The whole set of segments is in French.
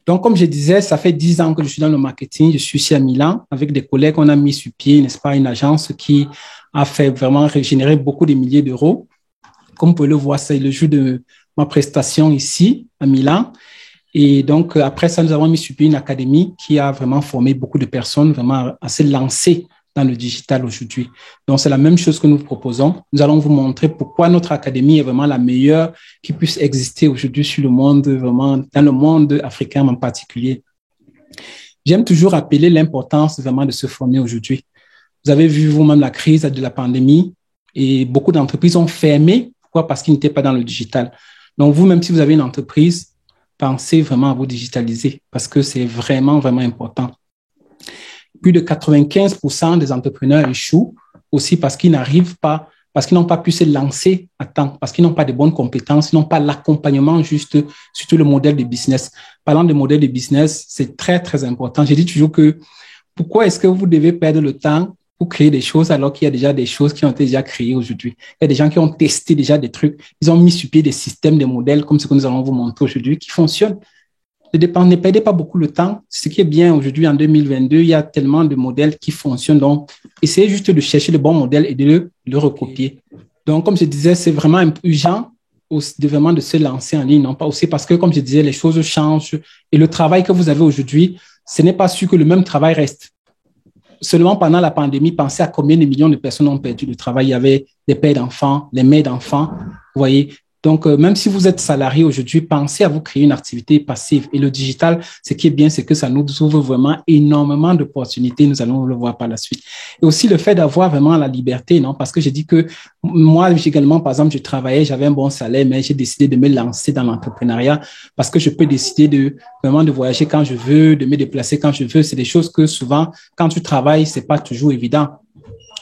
Donc, comme je disais, ça fait 10 ans que je suis dans le marketing. Je suis ici à Milan avec des collègues. On a mis sur pied, n'est-ce pas, une agence qui a fait vraiment régénérer beaucoup de milliers d'euros. Comme vous pouvez le voir, c'est le jour de ma prestation ici à Milan. Et donc, après ça, nous avons mis sur pied une académie qui a vraiment formé beaucoup de personnes vraiment à se lancer dans le digital aujourd'hui. Donc, c'est la même chose que nous proposons. Nous allons vous montrer pourquoi notre académie est vraiment la meilleure qui puisse exister aujourd'hui sur le monde, vraiment dans le monde africain en particulier. J'aime toujours rappeler l'importance vraiment de se former aujourd'hui. Vous avez vu vous-même la crise de la pandémie et beaucoup d'entreprises ont fermé. Pourquoi? Parce qu'ils n'étaient pas dans le digital. Donc, vous, même si vous avez une entreprise, pensez vraiment à vous digitaliser parce que c'est vraiment, vraiment important. Plus de 95% des entrepreneurs échouent aussi parce qu'ils n'arrivent pas, parce qu'ils n'ont pas pu se lancer à temps, parce qu'ils n'ont pas de bonnes compétences, ils n'ont pas l'accompagnement juste sur tout le modèle de business. Parlant de modèle de business, c'est très, très important. Je dis toujours que pourquoi est-ce que vous devez perdre le temps pour créer des choses alors qu'il y a déjà des choses qui ont été déjà créées aujourd'hui? Il y a des gens qui ont testé déjà des trucs, ils ont mis sur pied des systèmes, des modèles comme ce que nous allons vous montrer aujourd'hui qui fonctionnent. Ne perdez pas beaucoup le temps. Ce qui est bien aujourd'hui en 2022, il y a tellement de modèles qui fonctionnent. Donc, essayez juste de chercher le bon modèle et de le recopier. Donc, comme je disais, c'est vraiment urgent de vraiment de se lancer en ligne, non pas aussi parce que, comme je disais, les choses changent et le travail que vous avez aujourd'hui, ce n'est pas sûr que le même travail reste. Seulement pendant la pandémie, pensez à combien de millions de personnes ont perdu le travail. Il y avait des pères d'enfants, les mères d'enfants, vous voyez. Donc, même si vous êtes salarié aujourd'hui, pensez à vous créer une activité passive. Et le digital, ce qui est bien, c'est que ça nous ouvre vraiment énormément d'opportunités. Nous allons le voir par la suite. Et aussi le fait d'avoir vraiment la liberté, non? Parce que j'ai dit que moi, également, par exemple, je travaillais, j'avais un bon salaire, mais j'ai décidé de me lancer dans l'entrepreneuriat parce que je peux décider vraiment de voyager quand je veux, de me déplacer quand je veux. C'est des choses que souvent, quand tu travailles, c'est pas toujours évident.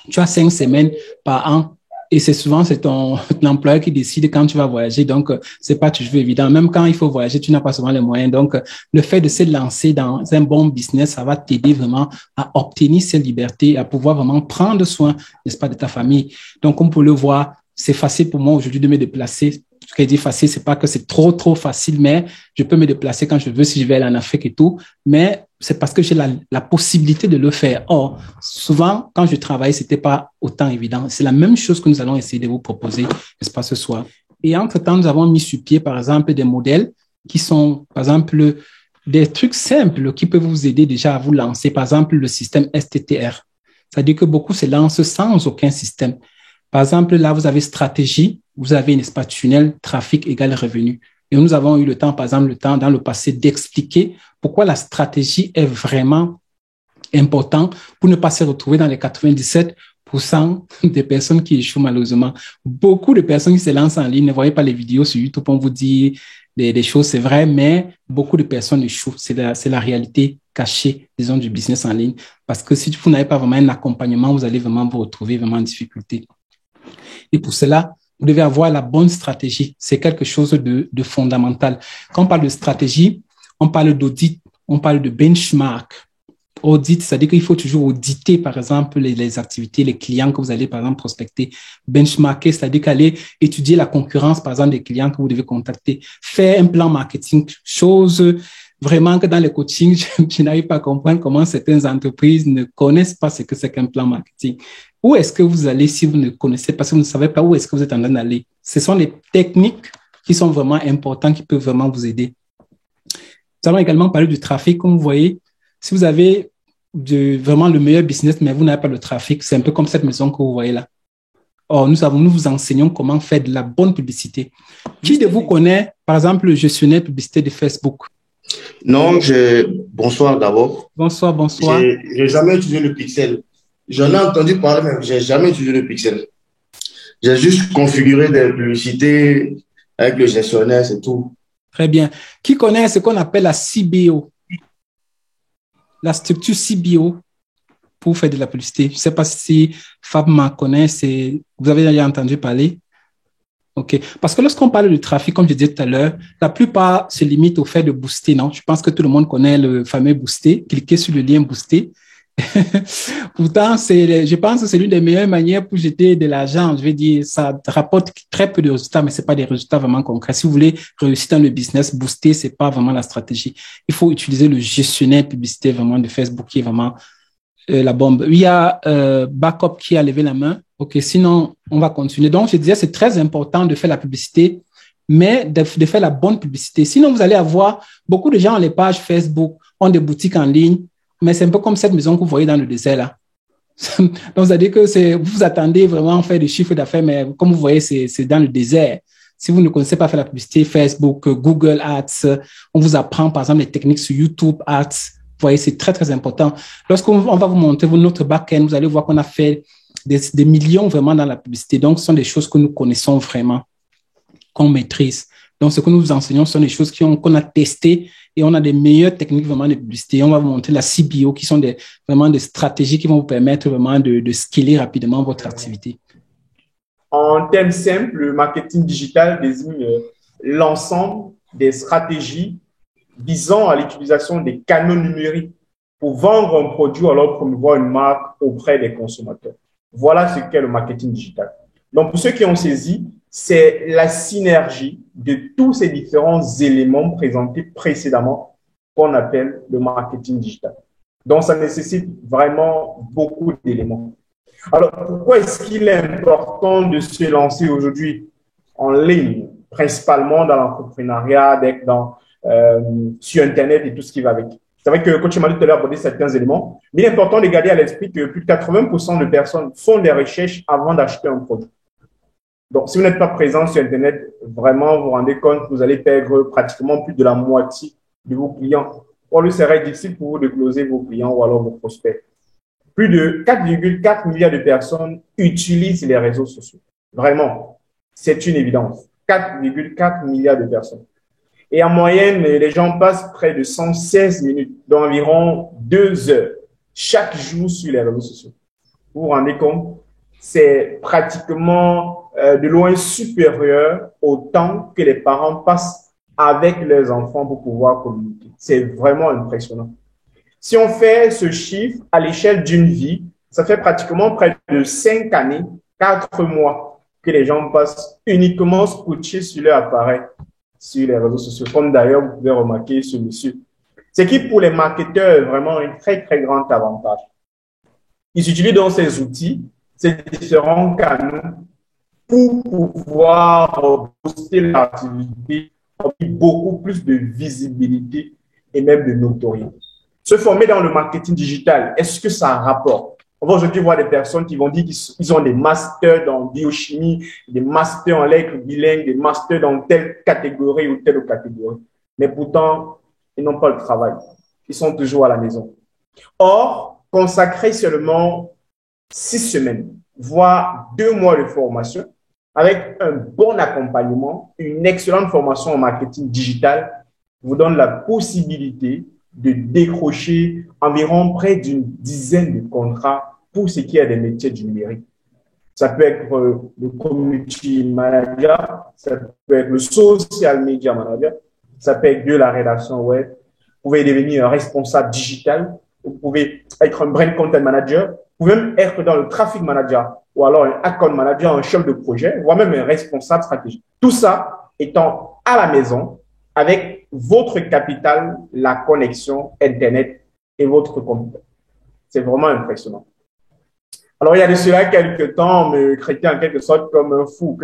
Tu as 5 semaines par an. Et c'est ton employeur qui décide quand tu vas voyager. Donc, c'est pas toujours évident. Même quand il faut voyager, tu n'as pas souvent les moyens. Donc, le fait de se lancer dans un bon business, ça va t'aider vraiment à obtenir ces libertés, à pouvoir vraiment prendre soin, n'est-ce pas, de ta famille. Donc, comme pour le voir, c'est facile pour moi aujourd'hui de me déplacer. Ce qui est dit facile, c'est pas que c'est trop facile, mais je peux me déplacer quand je veux si je vais aller en Afrique et tout. Mais c'est parce que j'ai la possibilité de le faire. Or, souvent, quand je travaille, c'était pas autant évident. C'est la même chose que nous allons essayer de vous proposer, n'est-ce pas, ce soir. Et entre-temps, nous avons mis sur pied, par exemple, des modèles qui sont, par exemple, des trucs simples qui peuvent vous aider déjà à vous lancer. Par exemple, le système STTR. C'est-à-dire que beaucoup se lancent sans aucun système. Par exemple, là, vous avez stratégie, vous avez, n'est-ce pas, tunnel, trafic égale revenu. Et nous avons eu le temps, par exemple, dans le passé d'expliquer pourquoi la stratégie est vraiment importante pour ne pas se retrouver dans les 97% des personnes qui échouent malheureusement. Beaucoup de personnes qui se lancent en ligne, ne voyez pas les vidéos sur YouTube, on vous dit des choses, c'est vrai, mais beaucoup de personnes échouent. C'est la réalité cachée, disons, du business en ligne. Parce que si vous n'avez pas vraiment un accompagnement, vous allez vraiment vous retrouver vraiment en difficulté. Et pour cela, vous devez avoir la bonne stratégie. C'est quelque chose de fondamental. Quand on parle de stratégie, on parle d'audit, on parle de benchmark. Audit, c'est-à-dire qu'il faut toujours auditer, par exemple, les activités, les clients que vous allez, par exemple, prospecter. Benchmarker, c'est-à-dire qu'aller étudier la concurrence, par exemple, des clients que vous devez contacter. Faire un plan marketing, chose vraiment que dans les coachings, je n'arrive pas à comprendre comment certaines entreprises ne connaissent pas ce que c'est qu'un plan marketing. Où est-ce que vous allez si vous ne connaissez pas, si vous ne savez pas où est-ce que vous êtes en train d'aller? Ce sont les techniques qui sont vraiment importantes, qui peuvent vraiment vous aider. Nous allons également parler du trafic, comme vous voyez. Si vous avez vraiment le meilleur business, mais vous n'avez pas le trafic, c'est un peu comme cette maison que vous voyez là. Or, nous vous enseignons comment faire de la bonne publicité. Qui de vous connaît, par exemple, le gestionnaire publicité de Facebook? Non, bonsoir d'abord. Bonsoir, bonsoir. J'ai jamais utilisé le pixel. J'en ai entendu parler, mais j'ai jamais utilisé le pixel. J'ai juste configuré des publicités avec le gestionnaire, c'est tout. Très bien. Qui connaît ce qu'on appelle la CBO? La structure CBO pour faire de la publicité. Je ne sais pas si Fab m'en connaît, vous avez déjà entendu parler? OK. Parce que lorsqu'on parle de trafic, comme je disais tout à l'heure, la plupart se limitent au fait de booster, non? Je pense que tout le monde connaît le fameux booster. Cliquez sur le lien booster. Pourtant, je pense que c'est l'une des meilleures manières pour jeter de l'argent. Je veux dire, ça rapporte très peu de résultats, mais c'est pas des résultats vraiment concrets. Si vous voulez réussir dans le business, booster, c'est pas vraiment la stratégie. Il faut utiliser le gestionnaire publicitaire vraiment de Facebook qui est vraiment la bombe. Il y a Backup qui a levé la main. OK, sinon, on va continuer. Donc, je disais, c'est très important de faire la publicité, mais de faire la bonne publicité. Sinon, vous allez avoir beaucoup de gens, les pages Facebook, ont des boutiques en ligne, mais c'est un peu comme cette maison que vous voyez dans le désert, là. Donc, c'est-à-dire que vous attendez vraiment à faire des chiffres d'affaires, mais comme vous voyez, c'est dans le désert. Si vous ne connaissez pas faire la publicité Facebook, Google Ads, on vous apprend, par exemple, les techniques sur YouTube Ads. Vous voyez, c'est très, très important. Lorsqu'on va vous montrer notre back-end, vous allez voir qu'on a fait des millions vraiment dans la publicité. Donc, ce sont des choses que nous connaissons vraiment, qu'on maîtrise. Donc, ce que nous vous enseignons sont des choses qu'on a testées et on a des meilleures techniques vraiment de publicité. On va vous montrer la CBO qui sont vraiment des stratégies qui vont vous permettre vraiment de scaler rapidement votre activité. En termes simples, le marketing digital désigne l'ensemble des stratégies visant à l'utilisation des canaux numériques pour vendre un produit ou alors promouvoir une marque auprès des consommateurs. Voilà ce qu'est le marketing digital. Donc, pour ceux qui ont saisi, c'est la synergie de tous ces différents éléments présentés précédemment qu'on appelle le marketing digital. Donc, ça nécessite vraiment beaucoup d'éléments. Alors, pourquoi est-ce qu'il est important de se lancer aujourd'hui en ligne, principalement dans l'entrepreneuriat, sur Internet et tout ce qui va avec? C'est vrai que Coach Emmanuel tout à l'heure a abordé certains éléments, mais il est important de garder à l'esprit que plus de 80% de personnes font des recherches avant d'acheter un produit. Donc, si vous n'êtes pas présent sur Internet, vraiment, vous vous rendez compte que vous allez perdre pratiquement plus de la moitié de vos clients. Or, il serait difficile pour vous de closer vos clients ou alors vos prospects. Plus de 4,4 milliards de personnes utilisent les réseaux sociaux. Vraiment, c'est une évidence. 4,4 milliards de personnes. Et en moyenne, les gens passent près de 116 minutes, d'environ 2 heures, chaque jour sur les réseaux sociaux. Vous vous rendez compte? C'est pratiquement de loin supérieur au temps que les parents passent avec leurs enfants pour pouvoir communiquer. C'est vraiment impressionnant. Si on fait ce chiffre à l'échelle d'une vie, ça fait pratiquement près de 5 années, 4 mois que les gens passent uniquement scotchés sur leur appareil, sur les réseaux sociaux, comme d'ailleurs vous pouvez remarquer ce monsieur. Ce qui, pour les marketeurs, est vraiment un très, très grand avantage. Ils utilisent donc ces outils, ces différents canaux pour pouvoir booster l'activité, beaucoup plus de visibilité et même de notoriété. Se former dans le marketing digital, est-ce que ça a un rapport? On va aujourd'hui voir des personnes qui vont dire qu'ils ont des masters dans biochimie, des masters en lettres bilingues, des masters dans telle catégorie ou telle catégorie. Mais pourtant, ils n'ont pas le travail. Ils sont toujours à la maison. Or, consacrer seulement 6 semaines, voire 2 mois de formation, avec un bon accompagnement, une excellente formation en marketing digital, vous donne la possibilité de décrocher environ près d'une dizaine de contrats pour ce qui est des métiers du numérique. Ça peut être le community manager, ça peut être le social media manager, ça peut être de la rédaction web. Vous pouvez devenir un responsable digital, vous pouvez être un brand content manager, vous pouvez même être dans le traffic manager ou alors un account manager, un chef de projet, voire même un responsable stratégique. Tout ça étant à la maison avec votre capital, la connexion Internet et votre computer. C'est vraiment impressionnant. Alors, il y a de cela quelques temps, on me traitait en quelque sorte comme un fou.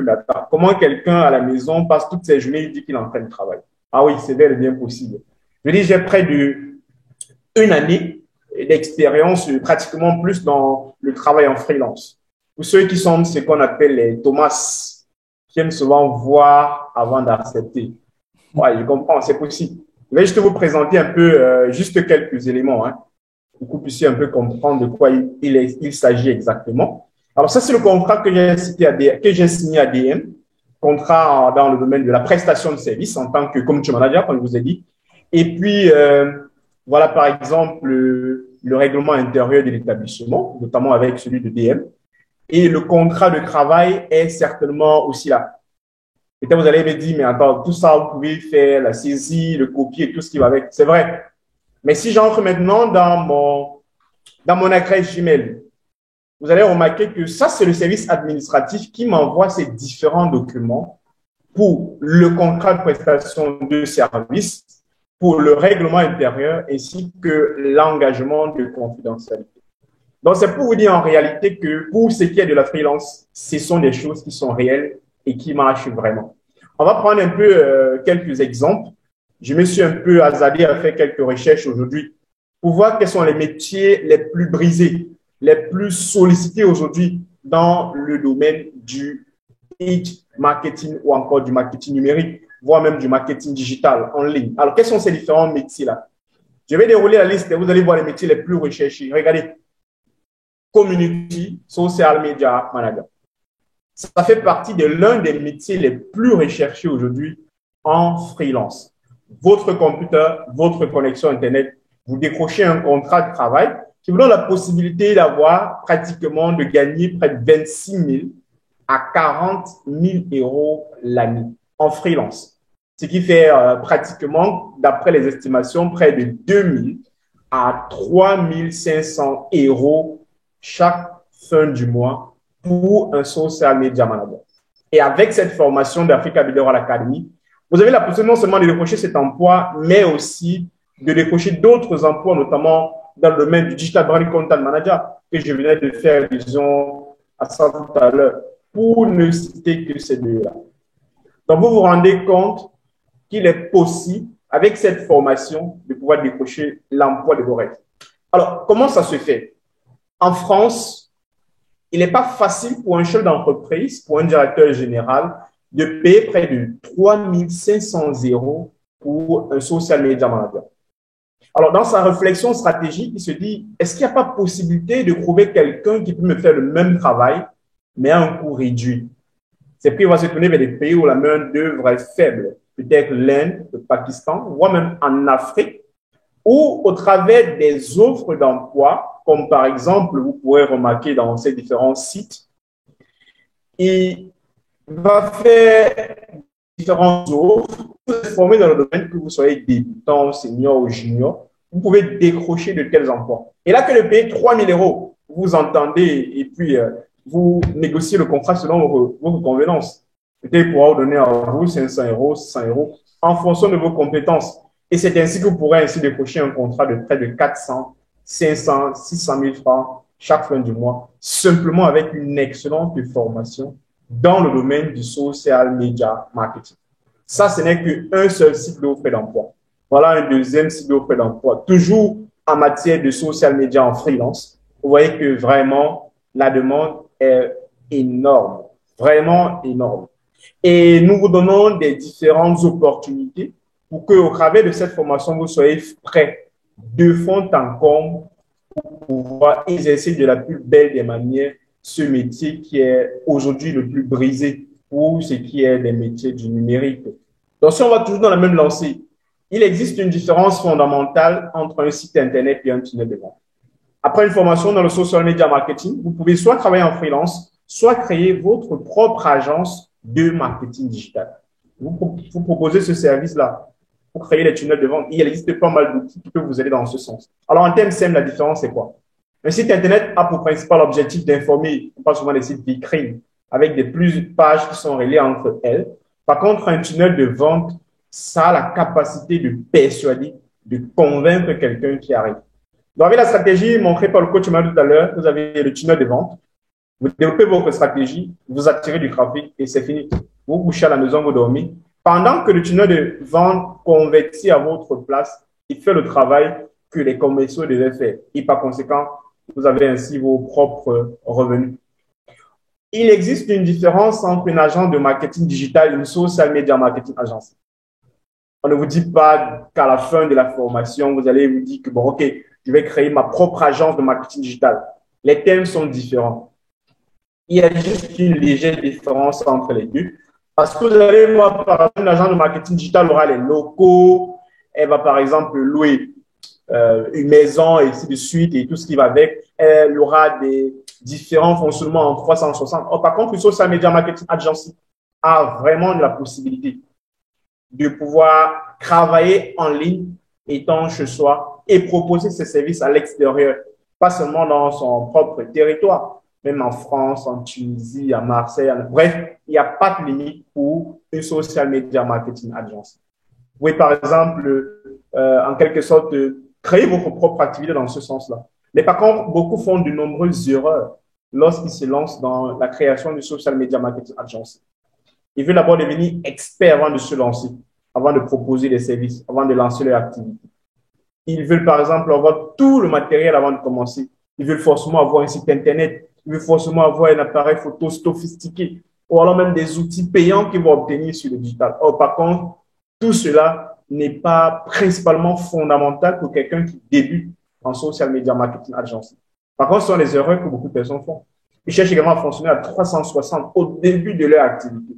Comment quelqu'un à la maison passe toutes ses journées et dit qu'il est en train de travailler? Ah oui, c'est bel et bien possible. Je dis, j'ai près d'1 année d'expérience, pratiquement plus dans le travail en freelance. Pour ceux qui sont ce qu'on appelle les Thomas, qui aiment souvent voir avant d'accepter. Oui, je comprends, c'est possible. Je vais juste vous présenter un peu, juste quelques éléments, pour que vous puissiez un peu comprendre de quoi il s'agit exactement. Alors, ça, c'est le contrat que j'ai signé à DM, contrat dans le domaine de la prestation de services en tant que community manager, comme je vous ai dit. Et puis, voilà, par exemple, le règlement intérieur de l'établissement, notamment avec celui de DM. Et le contrat de travail est certainement aussi là. Peut-être vous allez me dire, mais attends, tout ça, vous pouvez faire la saisie, le copier et tout ce qui va avec. C'est vrai. Mais si j'entre maintenant dans dans mon adresse Gmail, vous allez remarquer que ça, c'est le service administratif qui m'envoie ces différents documents pour le contrat de prestation de service, pour le règlement intérieur ainsi que l'engagement de confidentialité. Donc, c'est pour vous dire en réalité que pour ce qui est de la freelance, ce sont des choses qui sont réelles et qui marchent vraiment. On va prendre un peu quelques exemples. Je me suis un peu hasardé à faire quelques recherches aujourd'hui pour voir quels sont les métiers les plus brisés, les plus sollicités aujourd'hui dans le domaine du marketing ou encore du marketing numérique, voire même du marketing digital en ligne. Alors, quels sont ces différents métiers-là? Je vais dérouler la liste et vous allez voir les métiers les plus recherchés. Regardez. Community Social Media Manager. Ça fait partie de l'un des métiers les plus recherchés aujourd'hui en freelance. Votre computer, votre connexion Internet, vous décrochez un contrat de travail qui vous donne la possibilité d'avoir pratiquement de gagner près de 26 000 à 40 000 euros l'année en freelance. Ce qui fait pratiquement, d'après les estimations, près de 2 000 à 3 500 euros chaque fin du mois pour un social media manager. Et avec cette formation d'Africa Builder Academy, vous avez la possibilité non seulement de décrocher cet emploi, mais aussi de décrocher d'autres emplois, notamment dans le domaine du Digital Brand Content Manager, que je venais de faire, disons, à ça tout à l'heure, pour ne citer que ces deux-là. Donc, vous vous rendez compte qu'il est possible, avec cette formation, de pouvoir décrocher l'emploi de vos rêves. Alors, comment ça se fait? En France, il n'est pas facile pour un chef d'entreprise, pour un directeur général, de payer près de 3 500 euros pour un social media manager. Alors, dans sa réflexion stratégique, il se dit, est-ce qu'il n'y a pas possibilité de trouver quelqu'un qui peut me faire le même travail, mais à un coût réduit? C'est qu'il va se tourner vers des pays où la main-d'œuvre est faible, peut-être l'Inde, le Pakistan, voire même en Afrique, ou au travers des offres d'emploi, comme par exemple, vous pourrez remarquer dans ces différents sites, il va faire différentes offres. Vous êtes formé dans le domaine, que vous soyez débutant, senior ou junior, vous pouvez décrocher de tels emplois. Et là, que le payer 3 000 euros, vous entendez et puis vous négociez le contrat selon vos convenances. Peut-être pourra vous donner à vous 500 euros, 600 euros en fonction de vos compétences. Et c'est ainsi que vous pourrez ainsi décrocher un contrat de près de 400, 500, 600 000 francs chaque fin du mois, simplement avec une excellente formation dans le domaine du social media marketing. Ça, ce n'est qu'un seul site d'offre d'emploi. Voilà un deuxième site d'offre d'emploi, toujours en matière de social media en freelance. Vous voyez que vraiment, la demande est énorme, vraiment énorme. Et nous vous donnons des différentes opportunités pour qu'au travers de cette formation, vous soyez prêts de fond en comble pour pouvoir exercer de la plus belle des manières ce métier qui est aujourd'hui le plus brisé pour ce qui est des métiers du numérique. Donc, si on va toujours dans la même lancée, il existe une différence fondamentale entre un site Internet et un tunnel de vente. Après une formation dans le social media marketing, vous pouvez soit travailler en freelance, soit créer votre propre agence de marketing digital. Vous proposez ce service-là pour créer les tunnels de vente. Il existe pas mal d'outils qui peuvent vous aider dans ce sens. Alors, en termes simples, la différence, c'est quoi? Un site Internet a pour principal objectif d'informer, on parle souvent des sites vitrines, avec plusieurs pages qui sont reliées entre elles. Par contre, un tunnel de vente, ça a la capacité de persuader, de convaincre quelqu'un qui arrive. Donc, avec la stratégie montrée par le coach Emmanuel tout à l'heure, vous avez le tunnel de vente. Vous développez votre stratégie, vous attirez du trafic et c'est fini. Vous couchez à la maison, vous dormez. Pendant que le tunnel de vente convertit à votre place, il fait le travail que les commerciaux devaient faire. Et par conséquent, vous avez ainsi vos propres revenus. Il existe une différence entre une agence de marketing digital et une social media marketing agence. On ne vous dit pas qu'à la fin de la formation, vous allez vous dire que bon, ok, je vais créer ma propre agence de marketing digital. Les thèmes sont différents. Il y a juste une légère différence entre les deux. Parce que vous allez voir, par exemple, une agence de marketing digital aura les locaux, elle va par exemple louer une maison et ainsi de suite et tout ce qui va avec. Elle aura des différents fonctionnements en 360. Or, par contre, une social media marketing agency a vraiment la possibilité de pouvoir travailler en ligne étant chez soi et proposer ses services à l'extérieur pas seulement dans son propre territoire, même en France, en Tunisie, à Marseille. Bref, il n'y a pas de limite pour une social media marketing agency. Vous pouvez, par exemple, en quelque sorte, créer votre propre activité dans ce sens-là. Mais par contre, beaucoup font de nombreuses erreurs lorsqu'ils se lancent dans la création du social media marketing agency. Ils veulent d'abord devenir experts avant de se lancer, avant de proposer des services, avant de lancer leur activité. Ils veulent, par exemple, avoir tout le matériel avant de commencer. Ils veulent forcément avoir un site Internet. Ils veulent forcément avoir un appareil photo sophistiqué ou alors même des outils payants qu'ils vont obtenir sur le digital. Or, par contre, tout cela n'est pas principalement fondamental pour quelqu'un qui débute en social media marketing agency. Par contre, ce sont les erreurs que beaucoup de personnes font. Ils cherchent également à fonctionner à 360 au début de leur activité,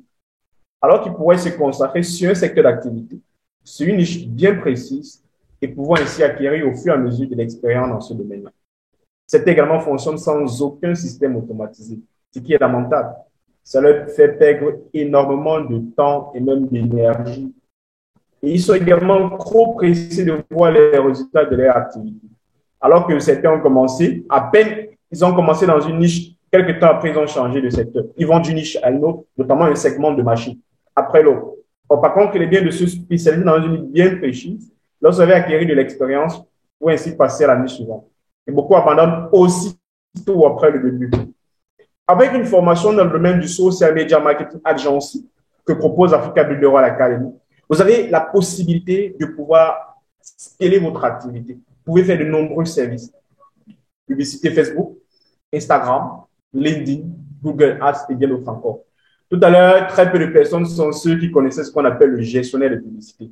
alors qu'ils pourraient se consacrer sur un secteur d'activité, sur une niche bien précise et pouvoir ainsi acquérir au fur et à mesure de l'expérience dans ce domaine-là. Cette également fonctionne sans aucun système automatisé, ce qui est lamentable. Ça leur fait perdre énormément de temps et même d'énergie. Et ils sont également trop pressés de voir les résultats de leur activité. Alors que certains ont commencé, à peine ils ont commencé dans une niche, quelques temps après, ils ont changé de secteur. Ils vont d'une niche à une autre, notamment un segment de machine, après l'autre. Par contre, il est bien de se spécialiser dans une niche bien précise. Lorsque vous avez acquis de l'expérience, vous ainsi passer à la niche suivante. Et beaucoup abandonnent aussitôt après le début. Avec une formation dans le domaine du social media marketing agency que propose Africa Builder Academy, vous avez la possibilité de pouvoir scaler votre activité. Vous pouvez faire de nombreux services. Publicité Facebook, Instagram, LinkedIn, Google Ads et bien d'autres encore. Tout à l'heure, très peu de personnes sont ceux qui connaissaient ce qu'on appelle le gestionnaire de publicité.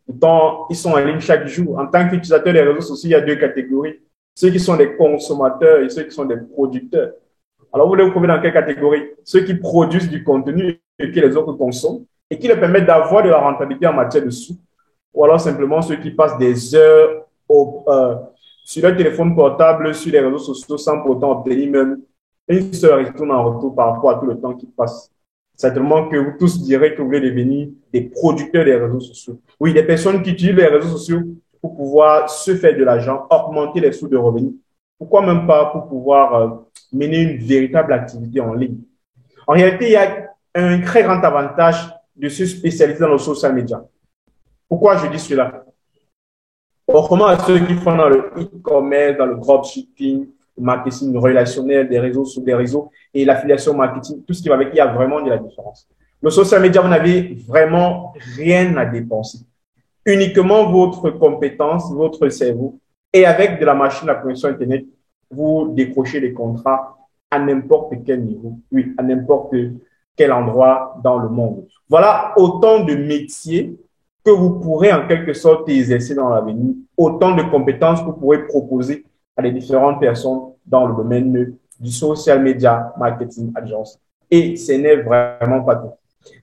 Pourtant, ils sont en ligne chaque jour. En tant qu'utilisateur des réseaux sociaux, il y a deux catégories. Ceux qui sont des consommateurs et ceux qui sont des producteurs. Alors, vous voulez vous trouver dans quelle catégorie? Ceux qui produisent du contenu et que les autres consomment et qui leur permettent d'avoir de la rentabilité en matière de sous. Ou alors simplement ceux qui passent des heures sur leur téléphone portable, sur les réseaux sociaux sans pourtant obtenir même une seule retourne en retour par rapport à tout le temps qu'ils passent. Certainement que vous tous direz que vous voulez devenir des producteurs des réseaux sociaux. Oui, des personnes qui utilisent les réseaux sociaux pour pouvoir se faire de l'argent, augmenter les sources de revenus. Pourquoi même pas pour pouvoir mener une véritable activité en ligne. En réalité, il y a un très grand avantage de se spécialiser dans le social media. Pourquoi je dis cela? Autrement à ceux qui font dans le e-commerce, dans le dropshipping, le marketing relationnel, des réseaux et l'affiliation marketing, tout ce qui va avec, il y a vraiment de la différence. Le social media, vous n'avez vraiment rien à dépenser. Uniquement votre compétence, votre cerveau, et avec de la machine à connexion Internet, vous décrochez des contrats à n'importe quel niveau, oui, à n'importe quel endroit dans le monde. Voilà autant de métiers que vous pourrez en quelque sorte exercer dans l'avenir, autant de compétences que vous pourrez proposer à des différentes personnes dans le domaine du social media marketing agency. Et ce n'est vraiment pas tout.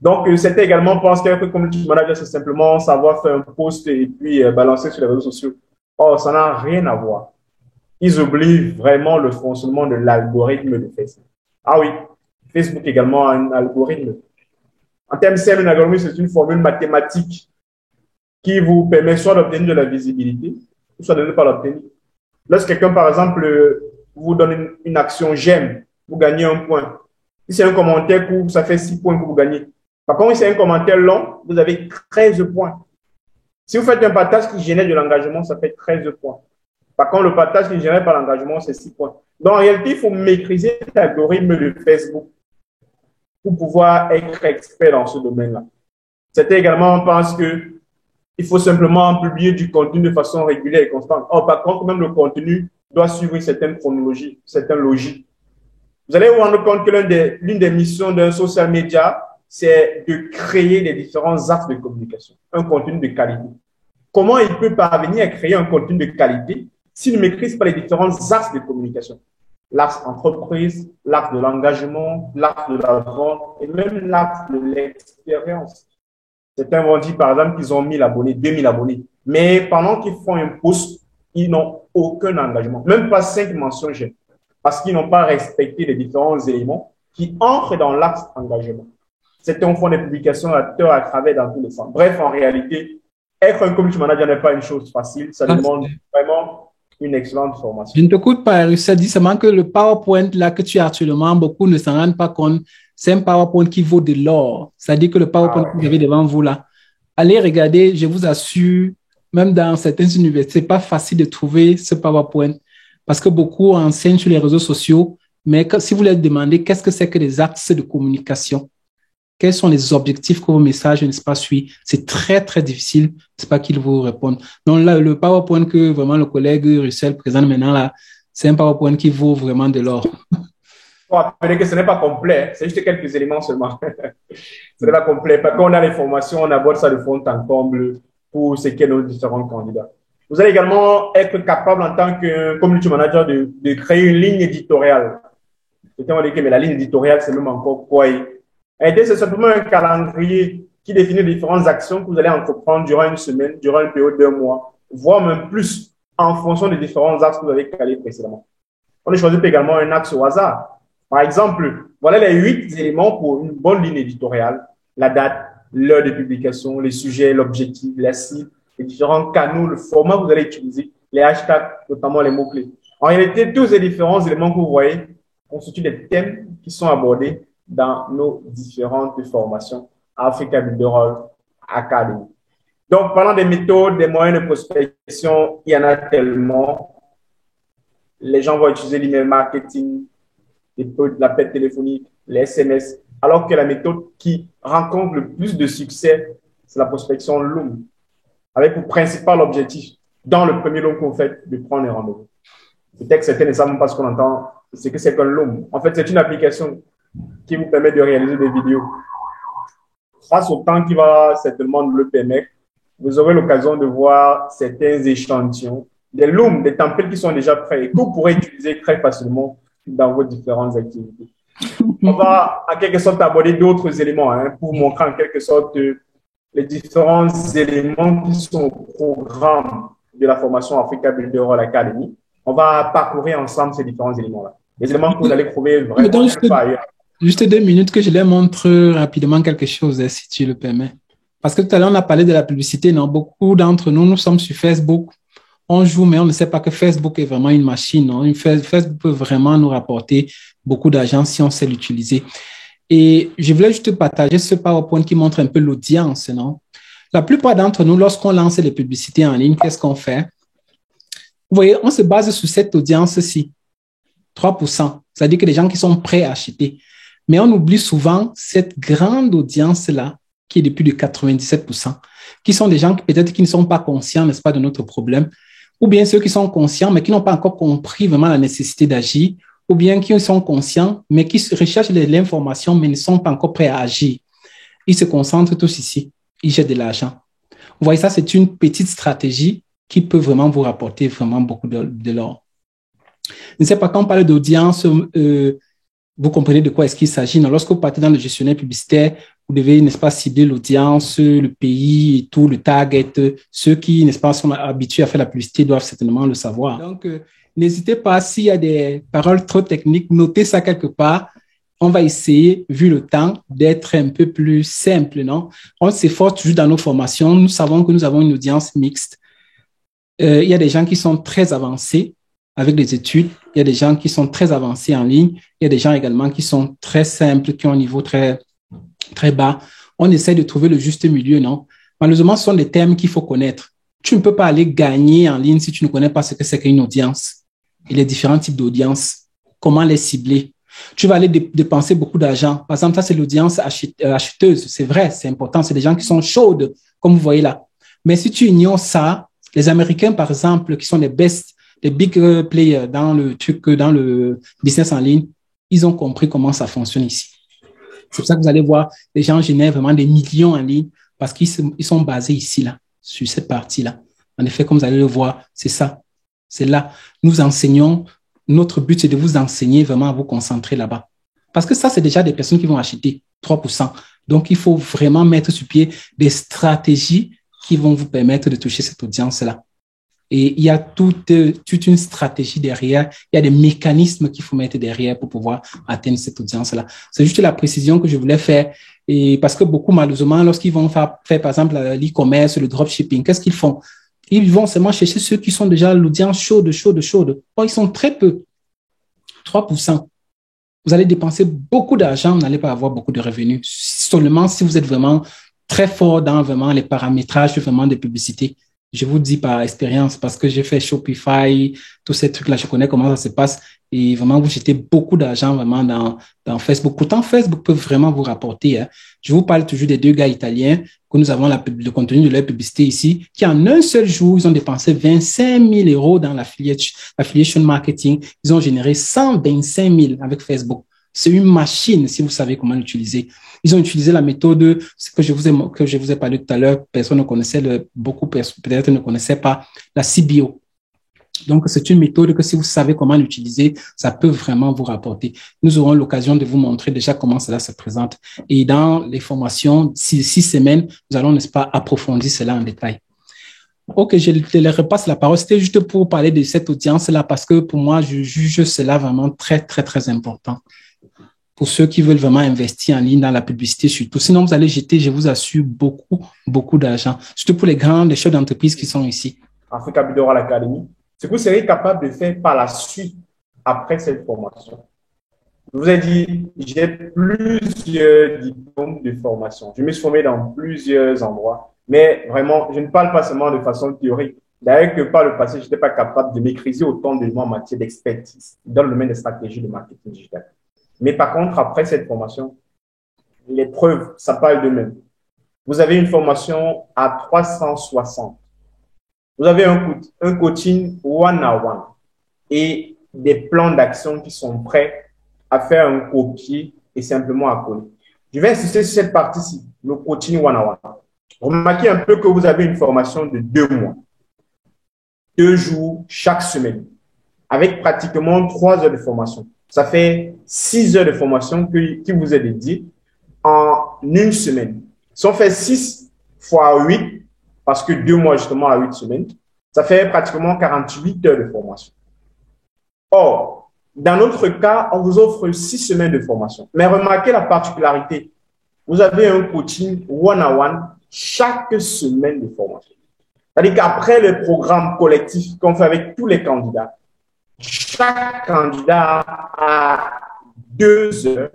Donc, c'était également, je pense qu'un community manager, c'est simplement savoir faire un post et puis balancer sur les réseaux sociaux. Oh, ça n'a rien à voir. Ils oublient vraiment le fonctionnement de l'algorithme de Facebook. Ah oui, Facebook également a un algorithme. En termes simples, un algorithme, c'est une formule mathématique qui vous permet soit d'obtenir de la visibilité, soit de ne pas l'obtenir. Lorsque quelqu'un, par exemple, vous donne une action j'aime, vous gagnez un point. Si c'est un commentaire court, ça fait 6 points que vous gagnez. Par contre, si c'est un commentaire long, vous avez 13 points. Si vous faites un partage qui génère de l'engagement, ça fait 13 points. Par contre, le partage qui ne génère pas l'engagement, c'est 6 points. Donc, en réalité, il faut maîtriser l'algorithme de Facebook pour pouvoir être expert dans ce domaine-là. C'était également, on pense que il faut simplement publier du contenu de façon régulière et constante. Or, par contre, même le contenu doit suivre une certaine chronologie, certaine logique. Vous allez vous rendre compte que l'une des missions d'un social media, c'est de créer les différents axes de communication, un contenu de qualité. Comment il peut parvenir à créer un contenu de qualité s'il ne maîtrise pas les différents axes de communication? L'axe entreprise, l'axe de l'engagement, l'axe de la vente et même l'axe de l'expérience. Certains vont dire, par exemple, qu'ils ont 1000 abonnés, 2000 abonnés. Mais pendant qu'ils font un post, ils n'ont aucun engagement. Même pas 5 mentions j'aime. Parce qu'ils n'ont pas respecté les différents éléments qui entrent dans l'axe engagement. Certains font des publications à tort à travers dans tous les sens. Bref, en réalité, être un community manager n'est pas une chose facile. Ça demande vraiment une excellente formation. Je ne t'écoute pas, Russell. Dis seulement que le PowerPoint là que tu as actuellement, beaucoup ne s'en rendent pas compte. C'est un PowerPoint qui vaut de l'or. C'est-à-dire que le PowerPoint que vous avez devant vous là, allez regarder, je vous assure, même dans certaines universités, c'est pas facile de trouver ce PowerPoint parce que beaucoup enseignent sur les réseaux sociaux, mais si vous leur demandez qu'est-ce que c'est que les axes de communication, quels sont les objectifs que vos messages, n'est-ce pas, suivent, c'est très, très difficile, n'est-ce pas, qu'ils vous répondent. Donc là, le PowerPoint que vraiment le collègue Russell présente maintenant là, c'est un PowerPoint qui vaut vraiment de l'or. Il faut rappeler que ce n'est pas complet, c'est juste quelques éléments seulement. Ce n'est pas complet. Parce qu'on a les formations, on aborde ça de fond en comble pour ce qui est nos différents candidats. Vous allez également être capable en tant que community manager de créer une ligne éditoriale. Quelqu'un va dire que mais la ligne éditoriale, c'est même encore quoi? C'est simplement un calendrier qui définit les différentes actions que vous allez entreprendre durant une semaine, durant une période d'un mois, voire même plus en fonction des différents axes que vous avez calés précédemment. On a choisi également un axe au hasard. Par exemple, voilà les 8 éléments pour une bonne ligne éditoriale. La date, l'heure de publication, les sujets, l'objectif, la cible, les différents canaux, le format que vous allez utiliser, les hashtags, notamment les mots-clés. En réalité, tous ces différents éléments que vous voyez constituent des thèmes qui sont abordés dans nos différentes formations Africa Builder Academy. Donc, parlant des méthodes, des moyens de prospection, il y en a tellement. Les gens vont utiliser l'email marketing, l'appel téléphonique, les SMS, alors que la méthode qui rencontre le plus de succès, c'est la prospection Loom, avec pour principal objectif, dans le premier Loom qu'on fait, de prendre un rendez-vous. Peut-être que certains ne savent même pas ce qu'on entend, c'est que c'est qu'un Loom. En fait, c'est une application qui vous permet de réaliser des vidéos. Grâce au temps qui va certainement nous le permettre, vous aurez l'occasion de voir certains échantillons, des looms, des templates qui sont déjà prêts et que vous pourrez utiliser très facilement dans vos différentes activités. On va en quelque sorte aborder d'autres éléments pour montrer en quelque sorte les différents éléments qui sont au programme de la formation Africa Builder Academy. On va parcourir ensemble ces différents éléments-là. Les éléments que vous allez trouver vraiment pas ailleurs. Juste 2 minutes que je les montre rapidement quelque chose, si tu le permets. Parce que tout à l'heure, on a parlé de la publicité. Non? Beaucoup d'entre nous, nous sommes sur Facebook. On joue, mais on ne sait pas que Facebook est vraiment une machine. Non? Facebook peut vraiment nous rapporter beaucoup d'argent si on sait l'utiliser. Et je voulais juste partager ce PowerPoint qui montre un peu l'audience. Non? La plupart d'entre nous, lorsqu'on lance les publicités en ligne, qu'est-ce qu'on fait? Vous voyez, on se base sur cette audience-ci. 3%. C'est-à-dire que les gens qui sont prêts à acheter. Mais on oublie souvent cette grande audience-là, qui est de plus de 97%, qui sont des gens qui peut-être qui ne sont pas conscients, n'est-ce pas, de notre problème, ou bien ceux qui sont conscients, mais qui n'ont pas encore compris vraiment la nécessité d'agir, ou bien qui sont conscients, mais qui recherchent l'information, mais ne sont pas encore prêts à agir. Ils se concentrent tous ici. Ils jettent de l'argent. Vous voyez, ça, c'est une petite stratégie qui peut vraiment vous rapporter vraiment beaucoup de l'or. Je ne sais pas, quand on parle d'audience, vous comprenez de quoi est-ce qu'il s'agit. Lorsque vous partez dans le gestionnaire publicitaire, vous devez, n'est-ce pas, cibler l'audience, le pays et tout, le target. Ceux qui, n'est-ce pas, sont habitués à faire la publicité doivent certainement le savoir. Donc, n'hésitez pas, s'il y a des paroles trop techniques, notez ça quelque part. On va essayer, vu le temps, d'être un peu plus simple, non? On s'efforce toujours dans nos formations. Nous savons que nous avons une audience mixte. Il y a des gens qui sont très avancés avec des études. Il y a des gens qui sont très avancés en ligne. Il y a des gens également qui sont très simples, qui ont un niveau très, très bas. On essaie de trouver le juste milieu, non? Malheureusement, ce sont des thèmes qu'il faut connaître. Tu ne peux pas aller gagner en ligne si tu ne connais pas ce que c'est qu'une audience et les différents types d'audience. Comment les cibler? Tu vas aller dépenser beaucoup d'argent. Par exemple, ça, c'est l'audience acheteuse. C'est vrai, c'est important. C'est des gens qui sont chaudes, comme vous voyez là. Mais si tu ignores ça, les Américains, par exemple, qui sont les big players dans le business en ligne, ils ont compris comment ça fonctionne ici. C'est pour ça que vous allez voir, les gens génèrent vraiment des millions en ligne parce qu'ils sont basés ici, là, sur cette partie-là. En effet, comme vous allez le voir, c'est ça. C'est là. Nous enseignons. Notre but, c'est de vous enseigner vraiment à vous concentrer là-bas. Parce que ça, c'est déjà des personnes qui vont acheter 3%. Donc, il faut vraiment mettre sur pied des stratégies qui vont vous permettre de toucher cette audience-là. Et il y a toute une stratégie derrière. Il y a des mécanismes qu'il faut mettre derrière pour pouvoir atteindre cette audience-là. C'est juste la précision que je voulais faire. Et parce que beaucoup, malheureusement, lorsqu'ils vont faire par exemple, l'e-commerce, le dropshipping, qu'est-ce qu'ils font? Ils vont seulement chercher ceux qui sont déjà l'audience chaude. Or, ils sont très peu, 3%. Vous allez dépenser beaucoup d'argent, vous n'allez pas avoir beaucoup de revenus. Seulement si vous êtes vraiment très fort dans vraiment les paramétrages vraiment de publicité. Je vous dis par expérience, parce que j'ai fait Shopify, tous ces trucs-là, je connais comment ça se passe. Et vraiment, vous jetez beaucoup d'argent vraiment dans Facebook. Pourtant, Facebook peut vraiment vous rapporter. Hein. Je vous parle toujours des 2 gars italiens que nous avons le contenu de leur publicité ici, qui en un seul jour, ils ont dépensé 25 000 euros dans l'affiliation marketing. Ils ont généré 125 000 avec Facebook. C'est une machine, si vous savez comment l'utiliser. Ils ont utilisé la méthode que je vous ai parlé tout à l'heure. Personne ne connaissait, beaucoup peut-être ne connaissaient pas la CBO. Donc, c'est une méthode que si vous savez comment l'utiliser, ça peut vraiment vous rapporter. Nous aurons l'occasion de vous montrer déjà comment cela se présente. Et dans les formations, 6 semaines, nous allons, n'est-ce pas, approfondir cela en détail. Ok, je te repasse la parole. C'était juste pour parler de cette audience-là parce que pour moi, je juge cela vraiment très, très, très important. Pour ceux qui veulent vraiment investir en ligne dans la publicité surtout. Sinon, vous allez jeter, je vous assure, beaucoup d'argent. Surtout pour les chefs d'entreprise qui sont ici. Africa Business Academy. Ce que vous serez capable de faire par la suite, après cette formation. Je vous ai dit, j'ai plusieurs diplômes de formation. Je me suis formé dans plusieurs endroits. Mais vraiment, je ne parle pas seulement de façon théorique. D'ailleurs, que par le passé, je n'étais pas capable de maîtriser autant de mots en matière d'expertise dans le domaine des stratégies de marketing digital. Mais par contre, après cette formation, les preuves, ça parle d'eux-mêmes. Vous avez une formation à 360. Vous avez un coaching one-on-one et des plans d'action qui sont prêts à faire un copier et simplement à coller. Je vais insister sur cette partie-ci, le coaching one-on-one. Remarquez un peu que vous avez une formation de 2 mois, 2 jours chaque semaine, avec pratiquement 3 heures de formation. Ça fait 6 heures de formation qui vous est dédiée en une semaine. Si on fait 6 fois 8, parce que 2 mois justement à 8 semaines, ça fait pratiquement 48 heures de formation. Or, dans notre cas, on vous offre 6 semaines de formation. Mais remarquez la particularité. Vous avez un coaching one-on-one chaque semaine de formation. C'est-à-dire qu'après le programme collectif qu'on fait avec tous les candidats, chaque candidat a 2 heures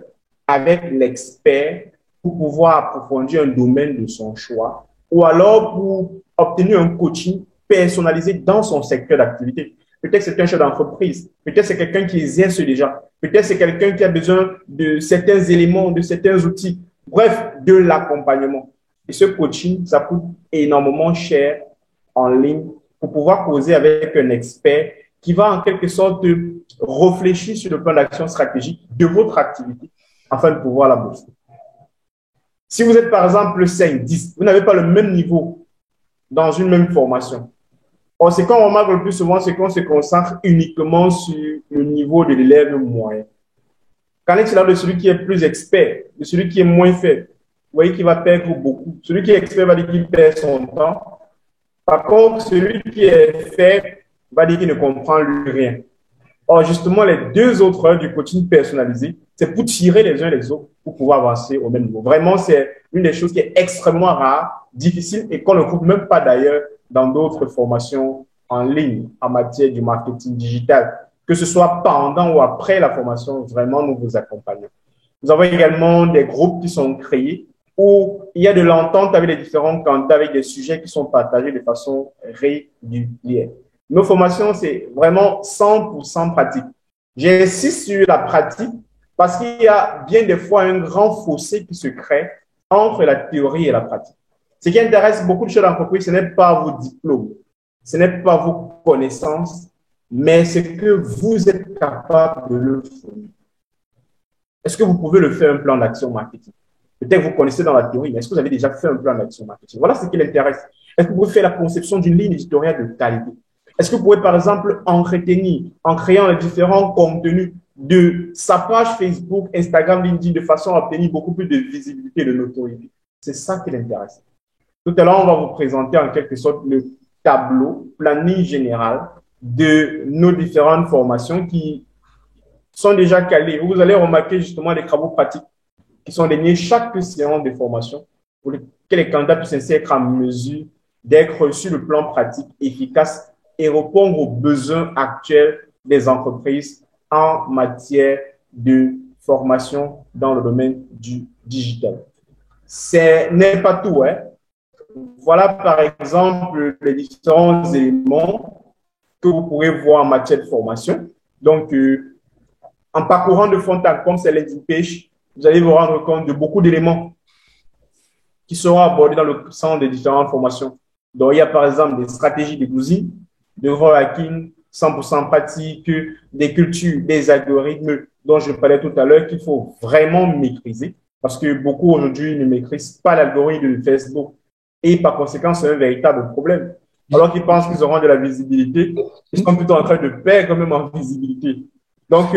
avec l'expert pour pouvoir approfondir un domaine de son choix ou alors pour obtenir un coaching personnalisé dans son secteur d'activité. Peut-être c'est un chef d'entreprise, peut-être c'est quelqu'un qui exerce déjà, peut-être c'est quelqu'un qui a besoin de certains éléments, de certains outils, bref, de l'accompagnement. Et ce coaching, ça coûte énormément cher en ligne pour pouvoir causer avec un expert qui va en quelque sorte réfléchir sur le plan d'action stratégique de votre activité afin de pouvoir la booster. Si vous êtes par exemple 5, 10, vous n'avez pas le même niveau dans une même formation. Or, c'est qu'on remarque le plus souvent, c'est qu'on se concentre uniquement sur le niveau de l'élève moyen. Qu'en est-il là de celui qui est plus expert, de celui qui est moins faible? Vous voyez qu'il va perdre beaucoup. Celui qui est expert va dire qu'il perd son temps. Par contre, celui qui est faible va dire qu'il ne comprend lui rien. Or, justement, les 2 autres heures du coaching personnalisé, c'est pour tirer les uns les autres pour pouvoir avancer au même niveau. Vraiment, c'est une des choses qui est extrêmement rare, difficile et qu'on ne trouve même pas d'ailleurs dans d'autres formations en ligne en matière du marketing digital. Que ce soit pendant ou après la formation, vraiment, nous vous accompagnons. Nous avons également des groupes qui sont créés où il y a de l'entente avec les différents candidats, avec des sujets qui sont partagés de façon régulière. Nos formations, c'est vraiment 100% pratique. J'insiste sur la pratique parce qu'il y a bien des fois un grand fossé qui se crée entre la théorie et la pratique. Ce qui intéresse beaucoup de chefs d'entreprise, ce n'est pas vos diplômes, ce n'est pas vos connaissances, mais c'est que vous êtes capable de le faire. Est-ce que vous pouvez le faire un plan d'action marketing? Peut-être que vous connaissez dans la théorie, mais est-ce que vous avez déjà fait un plan d'action marketing? Voilà ce qui l'intéresse. Est-ce que vous pouvez faire la conception d'une ligne éditoriale de qualité? Est-ce que vous pouvez, par exemple, entretenir en créant les différents contenus de sa page Facebook, Instagram, LinkedIn, de façon à obtenir beaucoup plus de visibilité et de notoriété? C'est ça qui l'intéresse. Tout à l'heure, on va vous présenter en quelque sorte le tableau, planning général de nos différentes formations qui sont déjà calées. Vous allez remarquer justement les travaux pratiques qui sont donnés chaque séance de formation pour lesquels les candidats puissent ainsi être en mesure d'être sur le plan pratique efficace et répondre aux besoins actuels des entreprises en matière de formation dans le domaine du digital. Ce n'est pas tout, hein. Voilà par exemple les différents éléments que vous pourrez voir en matière de formation. Donc, en parcourant de fond en comble ces landing page, vous allez vous rendre compte de beaucoup d'éléments qui seront abordés dans le centre des différentes formations. Donc, il y a par exemple des stratégies de cuisine, de hacking, 100% pratique, des cultures, des algorithmes dont je parlais tout à l'heure qu'il faut vraiment maîtriser parce que beaucoup aujourd'hui ne maîtrisent pas l'algorithme de Facebook et par conséquent, c'est un véritable problème. Alors qu'ils pensent qu'ils auront de la visibilité, ils sont plutôt en train de perdre quand même en visibilité. Donc,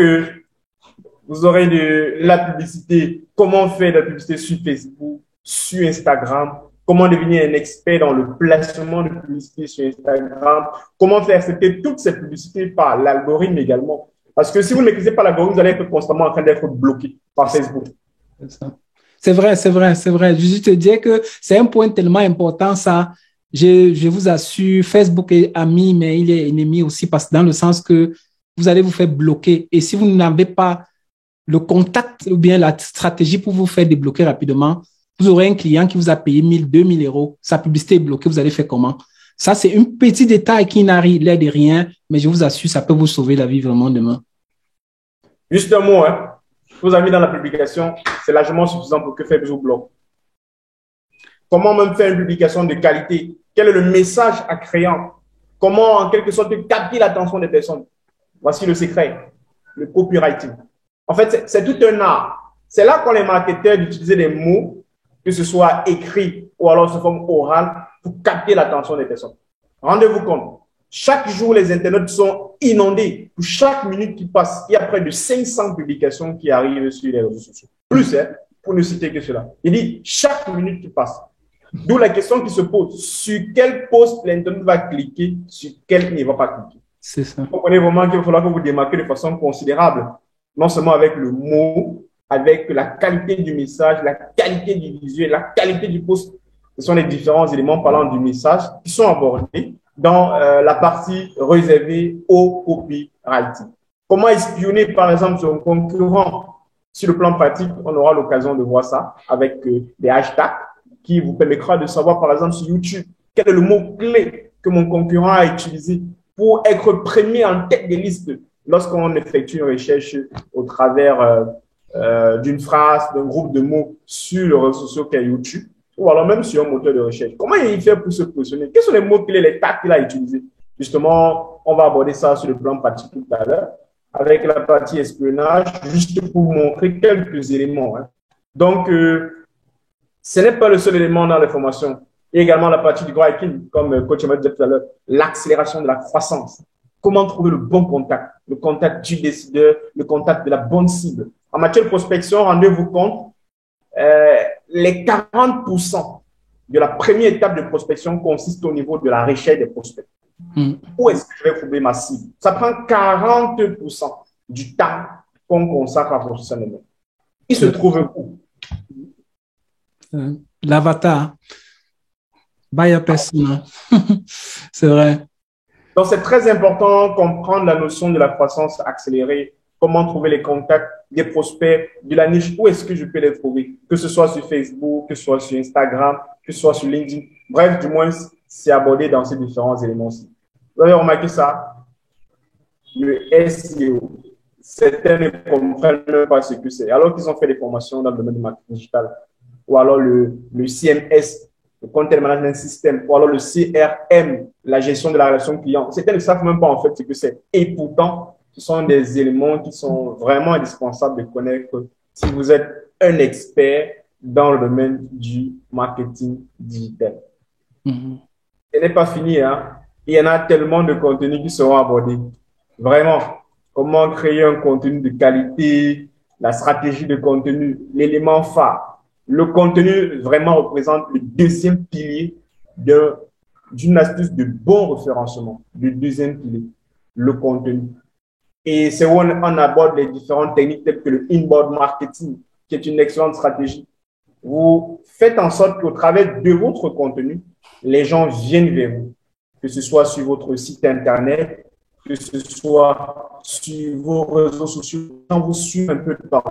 vous aurez de la publicité, comment faire de la publicité sur Facebook, sur Instagram, comment devenir un expert dans le placement de publicité sur Instagram, comment faire accepter toutes ces publicités par l'algorithme également. Parce que si vous ne maîtrisez pas l'algorithme, vous allez être constamment en train d'être bloqué par Facebook. C'est vrai, c'est vrai, c'est vrai. Je te dis que c'est un point tellement important, ça. Je vous assure, Facebook est ami, mais il est ennemi aussi parce que dans le sens que vous allez vous faire bloquer. Et si vous n'avez pas le contact ou bien la stratégie pour vous faire débloquer rapidement, vous aurez un client qui vous a payé 1 000, 2 000 euros. Sa publicité est bloquée. Vous allez faire comment? Ça, c'est un petit détail qui n'arrive l'air de rien, mais je vous assure, ça peut vous sauver la vie vraiment demain. Juste un mot, hein. Vous avez mis dans la publication, c'est largement suffisant pour que Facebook bloque. Comment même faire une publication de qualité? Quel est le message à créer? Comment, en quelque sorte, capter l'attention des personnes? Voici le secret, le copywriting. En fait, c'est tout un art. C'est là qu'ont les marketeurs d'utiliser des mots, que ce soit écrit ou alors sous forme orale, pour capter l'attention des personnes. Rendez-vous compte, chaque jour, les internautes sont inondés. Pour chaque minute qui passe, il y a près de 500 publications qui arrivent sur les réseaux sociaux. Plus, hein, pour ne citer que cela. Il dit chaque minute qui passe. D'où la question qui se pose, sur quel post l'internaute va cliquer, sur quel il ne va pas cliquer. C'est ça. Vous comprenez vraiment qu'il va falloir que vous démarquez de façon considérable, non seulement avec le mot, avec la qualité du message, la qualité du visuel, la qualité du post. Ce sont les différents éléments parlant du message qui sont abordés dans la partie réservée au copywriting. Comment espionner, par exemple, son concurrent? Sur le plan pratique, on aura l'occasion de voir ça avec des hashtags qui vous permettra de savoir, par exemple, sur YouTube, quel est le mot-clé que mon concurrent a utilisé pour être premier en tête des listes lorsqu'on effectue une recherche au travers d'une phrase, d'un groupe de mots sur le réseau social qu'est YouTube, ou alors même sur un moteur de recherche. Comment il fait pour se positionner? Quels sont les mots-clés, les tags qu'il a utilisés? Justement, on va aborder ça sur le plan pratique tout à l'heure, avec la partie espionnage, juste pour vous montrer quelques éléments. Hein. Donc, ce n'est pas le seul élément dans les formations. Il y a également la partie du hacking, comme coach m'a dit tout à l'heure, l'accélération de la croissance. Comment trouver le bon contact, le contact du décideur, le contact de la bonne cible. En matière de prospection, rendez-vous compte, les 40% de la première étape de prospection consiste au niveau de la recherche des prospects. Où est-ce que je vais trouver ma cible? Ça prend 40% du temps qu'on consacre à la prospection. Il se trouve où? L'avatar. Buyer persona. C'est vrai. Donc, c'est très important de comprendre la notion de la croissance accélérée. Comment trouver les contacts des prospects de la niche? Où est-ce que je peux les trouver? Que ce soit sur Facebook, que ce soit sur Instagram, que ce soit sur LinkedIn. Bref, du moins, c'est abordé dans ces différents éléments-ci. Vous avez remarqué ça? Le SEO. Certains ne comprennent même pas ce que c'est. Alors qu'ils ont fait des formations dans le domaine du marketing digital. Ou alors le CMS, le Content Management System, ou alors le CRM, la gestion de la relation client. Certains ne savent même pas en fait ce que c'est. Et pourtant, ce sont des éléments qui sont vraiment indispensables de connaître si vous êtes un expert dans le domaine du marketing digital. Ce n'est pas fini, hein. Il y en a tellement de contenus qui seront abordés. Vraiment, comment créer un contenu de qualité, la stratégie de contenu, l'élément phare. Le contenu vraiment représente le deuxième pilier d'une astuce de bon référencement. Le deuxième pilier, le contenu. Et c'est où on aborde les différentes techniques telles que le inbound marketing, qui est une excellente stratégie. vous faites en sorte qu'au travers de votre contenu, les gens viennent vers vous, que ce soit sur votre site Internet, que ce soit sur vos réseaux sociaux, on vous suit un peu de temps.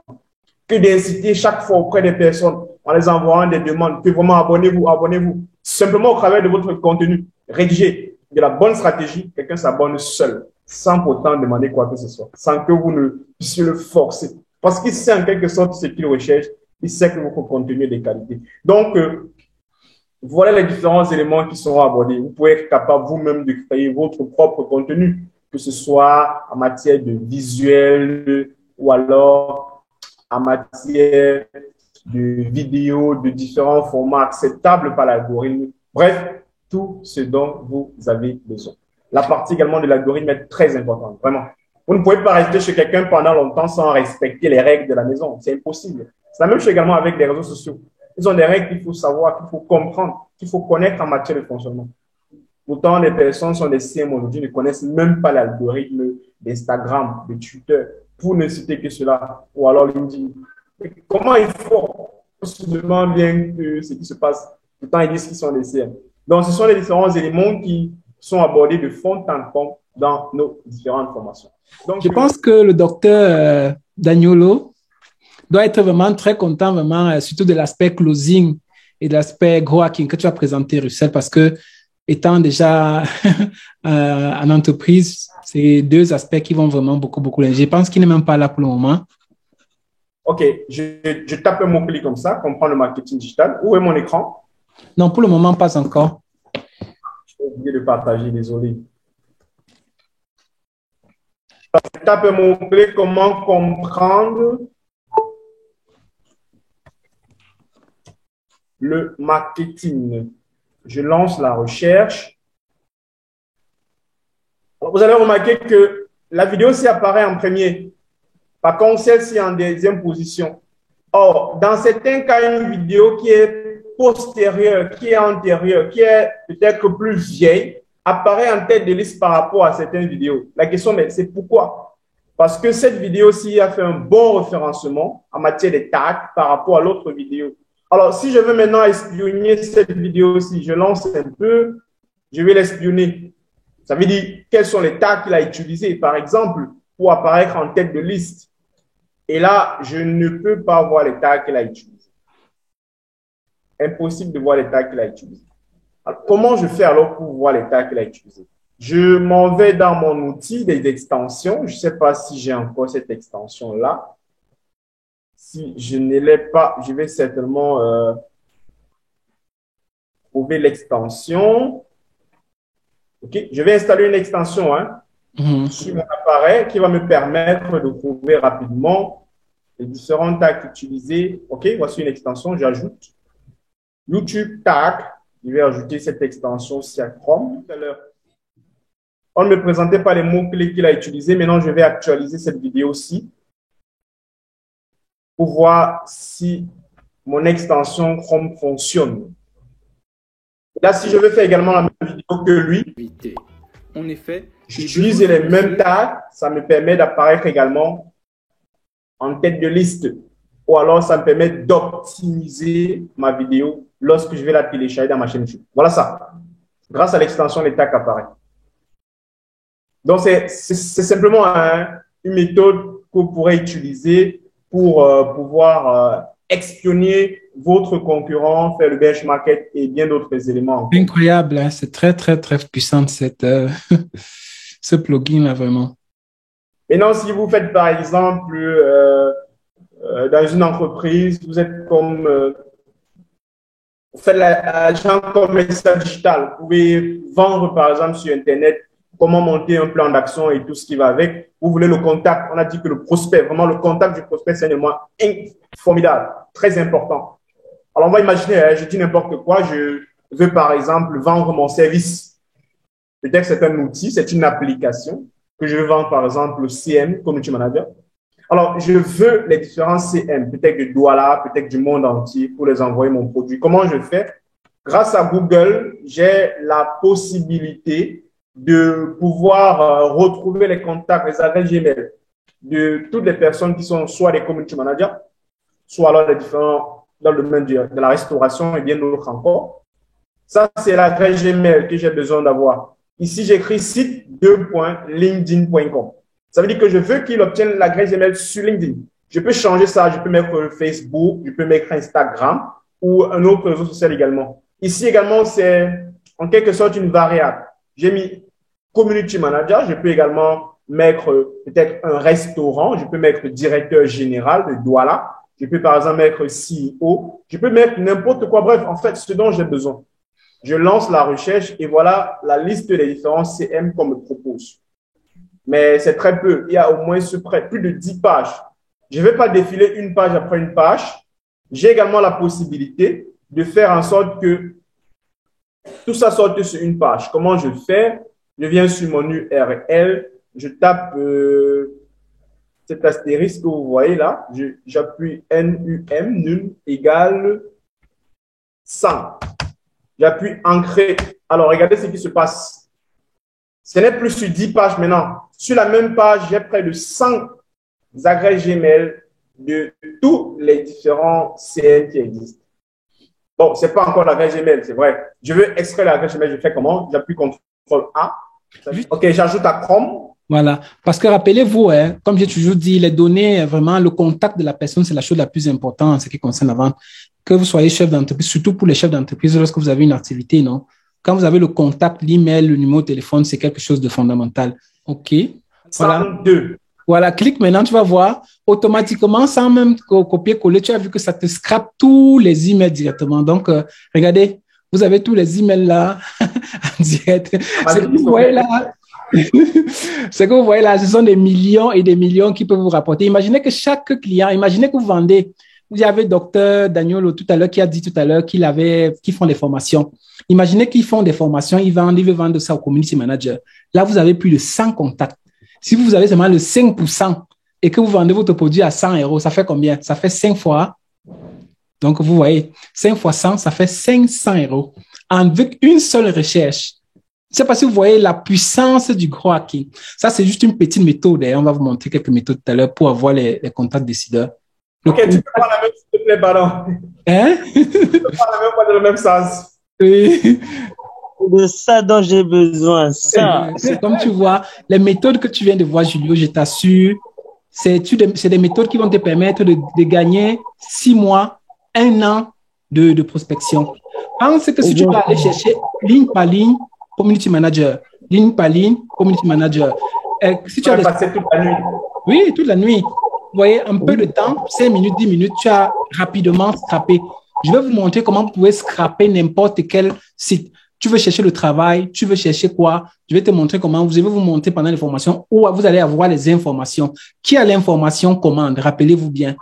Que d'inciter chaque fois auprès des personnes en les envoyant des demandes, que vraiment abonnez-vous, abonnez-vous. Simplement au travers de votre contenu rédigé, de la bonne stratégie, quelqu'un s'abonne seul, sans pourtant demander quoi que ce soit, sans que vous ne puissiez le forcer. Parce qu'il sait en quelque sorte ce qu'il recherche, il sait que votre contenu est de qualité. Donc, voilà les différents éléments qui seront abordés. Vous pouvez être capable vous-même de créer votre propre contenu, que ce soit en matière de visuel ou alors en matière de vidéos, de différents formats acceptables par l'algorithme. Bref, tout ce dont vous avez besoin. La partie également de l'algorithme est très importante, vraiment. Vous ne pouvez pas rester chez quelqu'un pendant longtemps sans respecter les règles de la maison. C'est impossible. C'est la même chose également avec les réseaux sociaux. Ils ont des règles qu'il faut savoir, qu'il faut comprendre, qu'il faut connaître en matière de fonctionnement. Pourtant, les personnes sont des CM aujourd'hui, ne connaissent même pas l'algorithme d'Instagram, de Twitter, pour ne citer que cela, ou alors LinkedIn. Comment ils font? On se demande bien ce qui se passe. Pourtant, ils disent qu'ils sont des CM. Donc, ce sont les différents éléments qui sont abordés de fond en comble dans nos différentes formations. Donc, je pense que le docteur Daniolo doit être vraiment très content, vraiment, surtout de l'aspect closing et de l'aspect grow hacking que tu as présenté, Russell, parce que étant déjà en entreprise, c'est deux aspects qui vont vraiment beaucoup l'aider. Je pense qu'il n'est même pas là pour le moment. OK, je tape un mot-clé comme ça, comprendre le marketing digital. Où est mon écran? Non, pour le moment, pas encore. J'ai oublié de partager, désolé. Je tape un mot-clé, comment comprendre le marketing. Je lance la recherche. Vous allez remarquer que la vidéo s'y apparaît en premier. Par contre, celle-ci en deuxième position. Or, dans certains cas, une vidéo qui est postérieure, qui est antérieure, qui est peut-être plus vieille, apparaît en tête de liste par rapport à certaines vidéos. La question, c'est pourquoi? Parce que cette vidéo-ci a fait un bon référencement en matière de tags par rapport à l'autre vidéo. Alors, si je veux maintenant espionner cette vidéo-ci, je lance un peu, je vais l'espionner. Ça veut dire quels sont les tags qu'il a utilisés, par exemple, pour apparaître en tête de liste. Et là, je ne peux pas voir les tags qu'il a utilisés. Impossible de voir les tags qu'il a utilisés. Alors, comment je fais alors pour voir les tags qu'il a utilisés? Je m'en vais dans mon outil des extensions. Je ne sais pas si j'ai encore cette extension-là. Si je ne l'ai pas, je vais certainement trouver l'extension. OK, je vais installer une extension sur mon appareil qui va me permettre de trouver rapidement les différents tags utilisés. OK, voici une extension, j'ajoute YouTube Tag. Je vais ajouter cette extension aussi à Chrome. Tout à l'heure, on ne me présentait pas les mots-clés qu'il a utilisés. Maintenant, je vais actualiser cette vidéo-ci pour voir si mon extension Chrome fonctionne. Là, si je veux faire également la même vidéo que lui, en effet, j'utilise les mêmes tags, ça me permet d'apparaître également en tête de liste. Ou alors, ça me permet d'optimiser ma vidéo lorsque je vais la télécharger dans ma chaîne YouTube. Voilà ça. Grâce à l'extension, les tags apparaissent. Donc, c'est simplement une méthode que vous pourrez utiliser pour pouvoir espionner votre concurrent, faire le benchmark et bien d'autres éléments. Incroyable, hein? C'est très puissant ce plugin-là, vraiment. Maintenant, si vous faites par exemple dans une entreprise, vous êtes comme vous faites l'agent commercial digital, vous pouvez vendre par exemple sur Internet comment monter un plan d'action et tout ce qui va avec. Vous voulez le contact. On a dit que le prospect, vraiment le contact du prospect, c'est un élément formidable, très important. Alors, on va imaginer, je dis n'importe quoi, je veux par exemple vendre mon service. Peut-être que c'est un outil, c'est une application que je veux vendre par exemple le CM, Community Manager. Alors, je veux les différents CM, peut-être de Douala, peut-être du monde entier pour les envoyer mon produit. Comment je fais? Grâce à Google, j'ai la possibilité de pouvoir retrouver les contacts, les adresses Gmail de toutes les personnes qui sont soit des community managers, soit alors les différents dans le domaine de la restauration et bien d'autres encore. Ça, c'est l'adresse Gmail que j'ai besoin d'avoir. Ici, j'écris site2.linkedin.com. Ça veut dire que je veux qu'il obtienne l'adresse Gmail sur LinkedIn. Je peux changer ça, je peux mettre Facebook, je peux mettre Instagram ou un autre réseau social également. Ici également, c'est en quelque sorte une variable. J'ai mis Community Manager, je peux également mettre peut-être un restaurant, je peux mettre directeur général de Douala, je peux par exemple mettre CEO, je peux mettre n'importe quoi, bref, en fait, ce dont j'ai besoin. Je lance la recherche et voilà la liste des différents CM qu'on me propose. Mais c'est très peu, il y a au moins plus de 10 pages. Je ne vais pas défiler une page après une page. J'ai également la possibilité de faire en sorte que tout ça sorte sur une page. Comment je fais? Je viens sur mon URL, je tape cet astérisque que vous voyez là, j'appuie NUM, num égale 100. J'appuie ancrer. Alors, regardez ce qui se passe. Ce n'est plus sur 10 pages maintenant. Sur la même page, j'ai près de 100 adresses Gmail de tous les différents CN qui existent. Bon, ce n'est pas encore l'adresse Gmail, c'est vrai. Je veux extraire l'adresse Gmail, je fais comment? J'appuie CTRL A. OK, j'ajoute à Chrome. Voilà, parce que rappelez-vous, hein, comme j'ai toujours dit, les données, vraiment, le contact de la personne, c'est la chose la plus importante en ce qui concerne la vente. Que vous soyez chef d'entreprise, surtout pour les chefs d'entreprise, lorsque vous avez une activité, non? Quand vous avez le contact, l'email, le numéro de téléphone, c'est quelque chose de fondamental. OK. Voilà. 102. Voilà, clique maintenant, tu vas voir, automatiquement, sans même copier-coller, tu as vu que ça te scrape tous les emails directement. Donc, regardez, vous avez tous les emails là, en direct. Ce que vous voyez là, ce que vous voyez là, ce sont des millions et des millions qui peuvent vous rapporter. Imaginez que chaque client, imaginez que vous vendez. Vous avez docteur Daniel tout à l'heure qui a dit tout à l'heure qu'ils font des formations. Imaginez qu'ils font des formations, ils veulent vendre ça au community manager. Là, vous avez plus de 100 contacts. Si vous avez seulement le 5% et que vous vendez votre produit à 100 euros, ça fait combien? Ça fait 5 fois. Donc, vous voyez, 5 fois 100, ça fait 500 euros. Avec une seule recherche. Je ne sais pas si vous voyez la puissance du gros hacking. Ça, c'est juste une petite méthode. Et on va vous montrer quelques méthodes tout à l'heure pour avoir les contacts décideurs. OK, tu peux prendre la même, s'il te plaît, pardon. Hein? Tu peux prendre la même pas dans le même sens. Oui. De ça dont j'ai besoin, ça. C'est comme tu vois, les méthodes que tu viens de voir, Julio, je t'assure, c'est des méthodes qui vont te permettre de gagner 6 mois, 1 an de prospection. Pense que si tu vas aller chercher ligne par ligne, community manager, ligne par ligne, community manager. Si tu as passé toute la nuit. Oui, toute la nuit. Vous voyez, un peu de temps, 5 minutes, 10 minutes, tu as rapidement scrappé. Je vais vous montrer comment vous pouvez scraper n'importe quel site. Tu veux chercher le travail, tu veux chercher quoi? Je vais te montrer comment. Je vais vous montrer pendant les formations où vous allez avoir les informations. Qui a l'information commande? Rappelez-vous bien.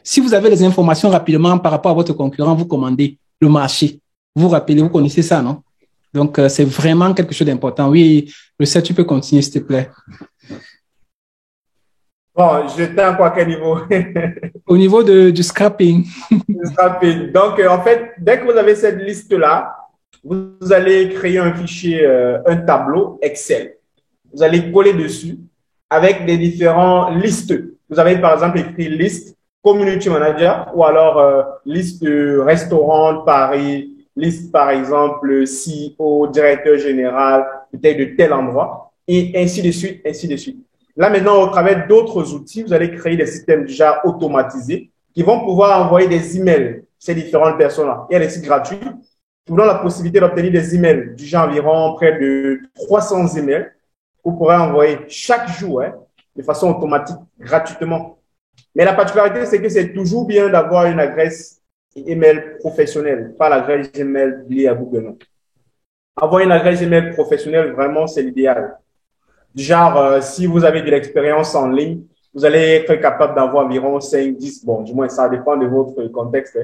Si vous avez les informations rapidement par rapport à votre concurrent, vous commandez le marché. Vous rappelez, vous connaissez ça, non? Donc, c'est vraiment quelque chose d'important. Oui, Lucette, tu peux continuer, s'il te plaît. Bon, j'étais à quel niveau? Au niveau du scrapping. Du scrapping. Donc, en fait, dès que vous avez cette liste-là, vous allez créer un fichier, un tableau Excel. Vous allez coller dessus avec des différentes listes. Vous avez par exemple écrit liste Community Manager ou alors liste restaurant de Paris, liste par exemple CEO, directeur général, peut-être de tel endroit, et ainsi de suite, ainsi de suite. Là maintenant, au travers d'autres outils, vous allez créer des systèmes déjà automatisés qui vont pouvoir envoyer des emails à ces différentes personnes-là. Il y a des sites gratuits qui vous donnent la possibilité d'obtenir des emails, du genre environ près de 300 emails que vous pourrez envoyer chaque jour, de façon automatique, gratuitement. Mais la particularité, c'est que c'est toujours bien d'avoir une adresse email professionnelle, pas l'adresse Gmail liée à Google. Non. Avoir une adresse email professionnelle, vraiment, c'est l'idéal. Du genre, si vous avez de l'expérience en ligne, vous allez être capable d'avoir environ 5, 10, bon, du moins, ça dépend de votre contexte,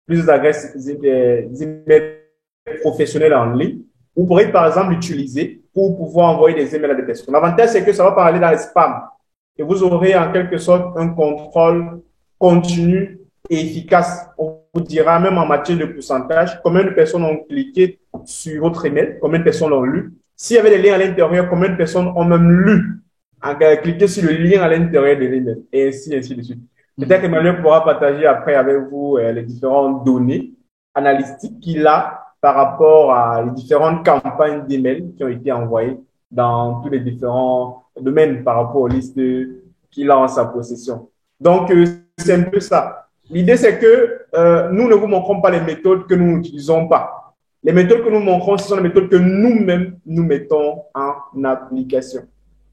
plus d'adresses email professionnelles en ligne. Vous pourrez, par exemple, l'utiliser pour pouvoir envoyer des emails à des personnes. L'avantage, c'est que ça va pas aller dans les spams. Et vous aurez en quelque sorte un contrôle continu et efficace. On vous dira même en matière de pourcentage combien de personnes ont cliqué sur votre email, combien de personnes l'ont lu. S'il y avait des liens à l'intérieur, combien de personnes ont même lu, cliqué sur le lien à l'intérieur de l'email, et ainsi de suite. Peut-être Emmanuel pourra partager après avec vous les différentes données analytiques qu'il a par rapport à les différentes campagnes d'email qui ont été envoyées dans tous les différents domaines par rapport aux listes qu'il a en sa possession. Donc, c'est un peu ça. L'idée, c'est que nous ne vous montrons pas les méthodes que nous n'utilisons pas. Les méthodes que nous montrons, ce sont les méthodes que nous-mêmes nous mettons en application,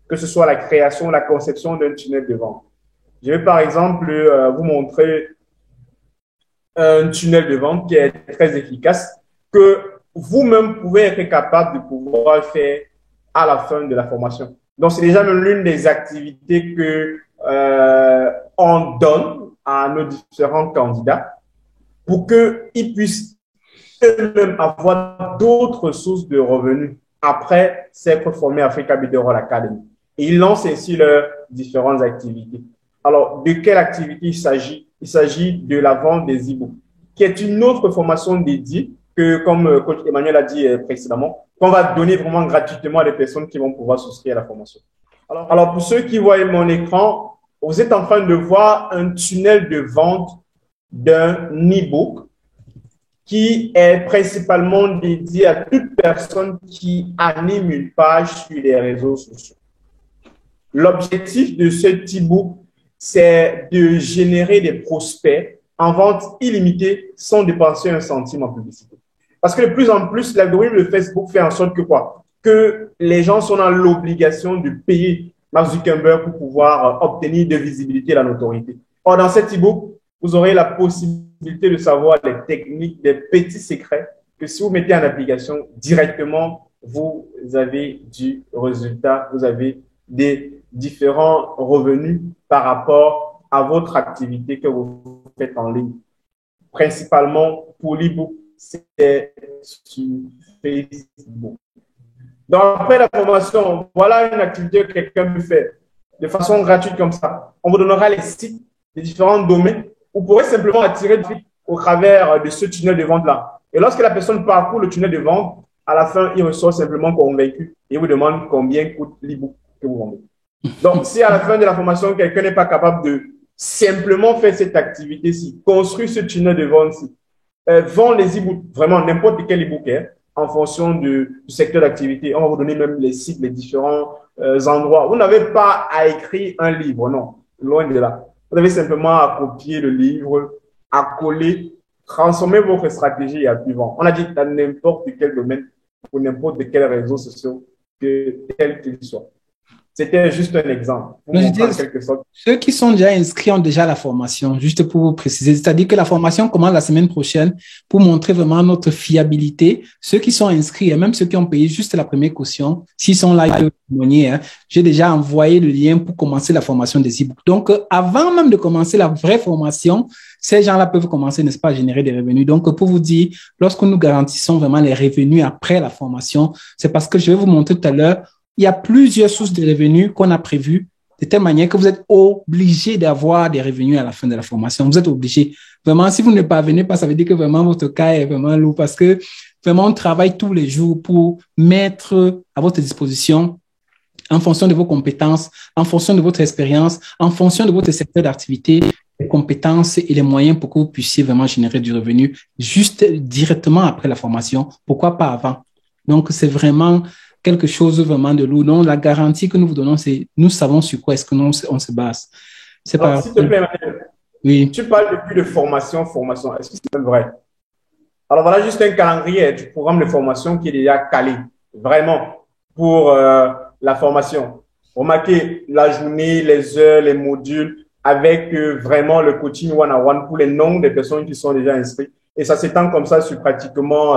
que ce soit la création, la conception d'un tunnel de vente. Je vais par exemple vous montrer un tunnel de vente qui est très efficace, que vous-même pouvez être capable de pouvoir faire à la fin de la formation. Donc, c'est déjà l'une des activités que on donne à nos différents candidats pour qu'ils puissent eux-mêmes avoir d'autres sources de revenus après s'être formés à Africa Builder All Academy. Et ils lancent ainsi leurs différentes activités. Alors, de quelle activité il s'agit? Il s'agit de la vente des e-books, qui est une autre formation dédiée que, comme coach Emmanuel a dit précédemment, qu'on va donner vraiment gratuitement à des personnes qui vont pouvoir souscrire à la formation. Alors, pour ceux qui voient mon écran, vous êtes en train de voir un tunnel de vente d'un e-book qui est principalement dédié à toute personne qui anime une page sur les réseaux sociaux. L'objectif de ce e-book, c'est de générer des prospects en vente illimitée sans dépenser un centime en publicité. Parce que de plus en plus, l'algorithme de Facebook fait en sorte que quoi? Que les gens sont dans l'obligation de payer Mark Zuckerberg pour pouvoir obtenir de visibilité et la notoriété. Or, dans cet e-book, vous aurez la possibilité de savoir les techniques, des petits secrets que si vous mettez en application directement, vous avez du résultat, vous avez des différents revenus par rapport à votre activité que vous faites en ligne. Principalement pour l'e-book, c'est sur Facebook. Donc, après la formation, voilà une activité que quelqu'un peut faire de façon gratuite comme ça. On vous donnera les sites des différents domaines. Vous pourrez simplement attirer du clic au travers de ce tunnel de vente-là. Et lorsque la personne parcourt le tunnel de vente, à la fin, il ressort simplement convaincu et vous demande combien coûte l'e-book que vous vendez. Donc, si à la fin de la formation, quelqu'un n'est pas capable de simplement faire cette activité-ci, construire ce tunnel de vente-ci, vend les e-books, vraiment n'importe quel e-book est, en fonction du secteur d'activité. On va vous donner même les sites, les différents endroits. Vous n'avez pas à écrire un livre, non, loin de là. Vous avez simplement à copier le livre, à coller, transformer votre stratégie et à suivant. On a dit dans n'importe quel domaine, pour n'importe quel réseau social, tel qu'il soit. C'était juste un exemple. Ceux qui sont déjà inscrits ont déjà la formation, juste pour vous préciser. C'est-à-dire que la formation commence la semaine prochaine pour montrer vraiment notre fiabilité. Ceux qui sont inscrits et même ceux qui ont payé juste la première caution, s'ils sont là, ils peuvent témoigner. J'ai déjà envoyé le lien pour commencer la formation des e-books. Donc, avant même de commencer la vraie formation, ces gens-là peuvent commencer, n'est-ce pas, à générer des revenus. Donc, pour vous dire, lorsque nous garantissons vraiment les revenus après la formation, c'est parce que je vais vous montrer tout à l'heure, il y a plusieurs sources de revenus qu'on a prévues de telle manière que vous êtes obligé d'avoir des revenus à la fin de la formation. Vous êtes obligé. Vraiment, si vous ne parvenez pas, ça veut dire que vraiment votre cas est vraiment lourd parce que vraiment, on travaille tous les jours pour mettre à votre disposition en fonction de vos compétences, en fonction de votre expérience, en fonction de votre secteur d'activité, les compétences et les moyens pour que vous puissiez vraiment générer du revenu juste directement après la formation. Pourquoi pas avant? Donc, c'est vraiment quelque chose vraiment de lourd. Donc, la garantie que nous vous donnons, c'est nous savons sur quoi est-ce que nous on se base. C'est pas. S'il te plaît, Emmanuel, oui. Tu parles depuis de formation. Est-ce que c'est même vrai? Alors, voilà juste un calendrier du programme de formation qui est déjà calé, vraiment, pour la formation. Remarquez la journée, les heures, les modules, avec vraiment le coaching one-on-one pour les noms des personnes qui sont déjà inscrites. Et ça s'étend comme ça sur pratiquement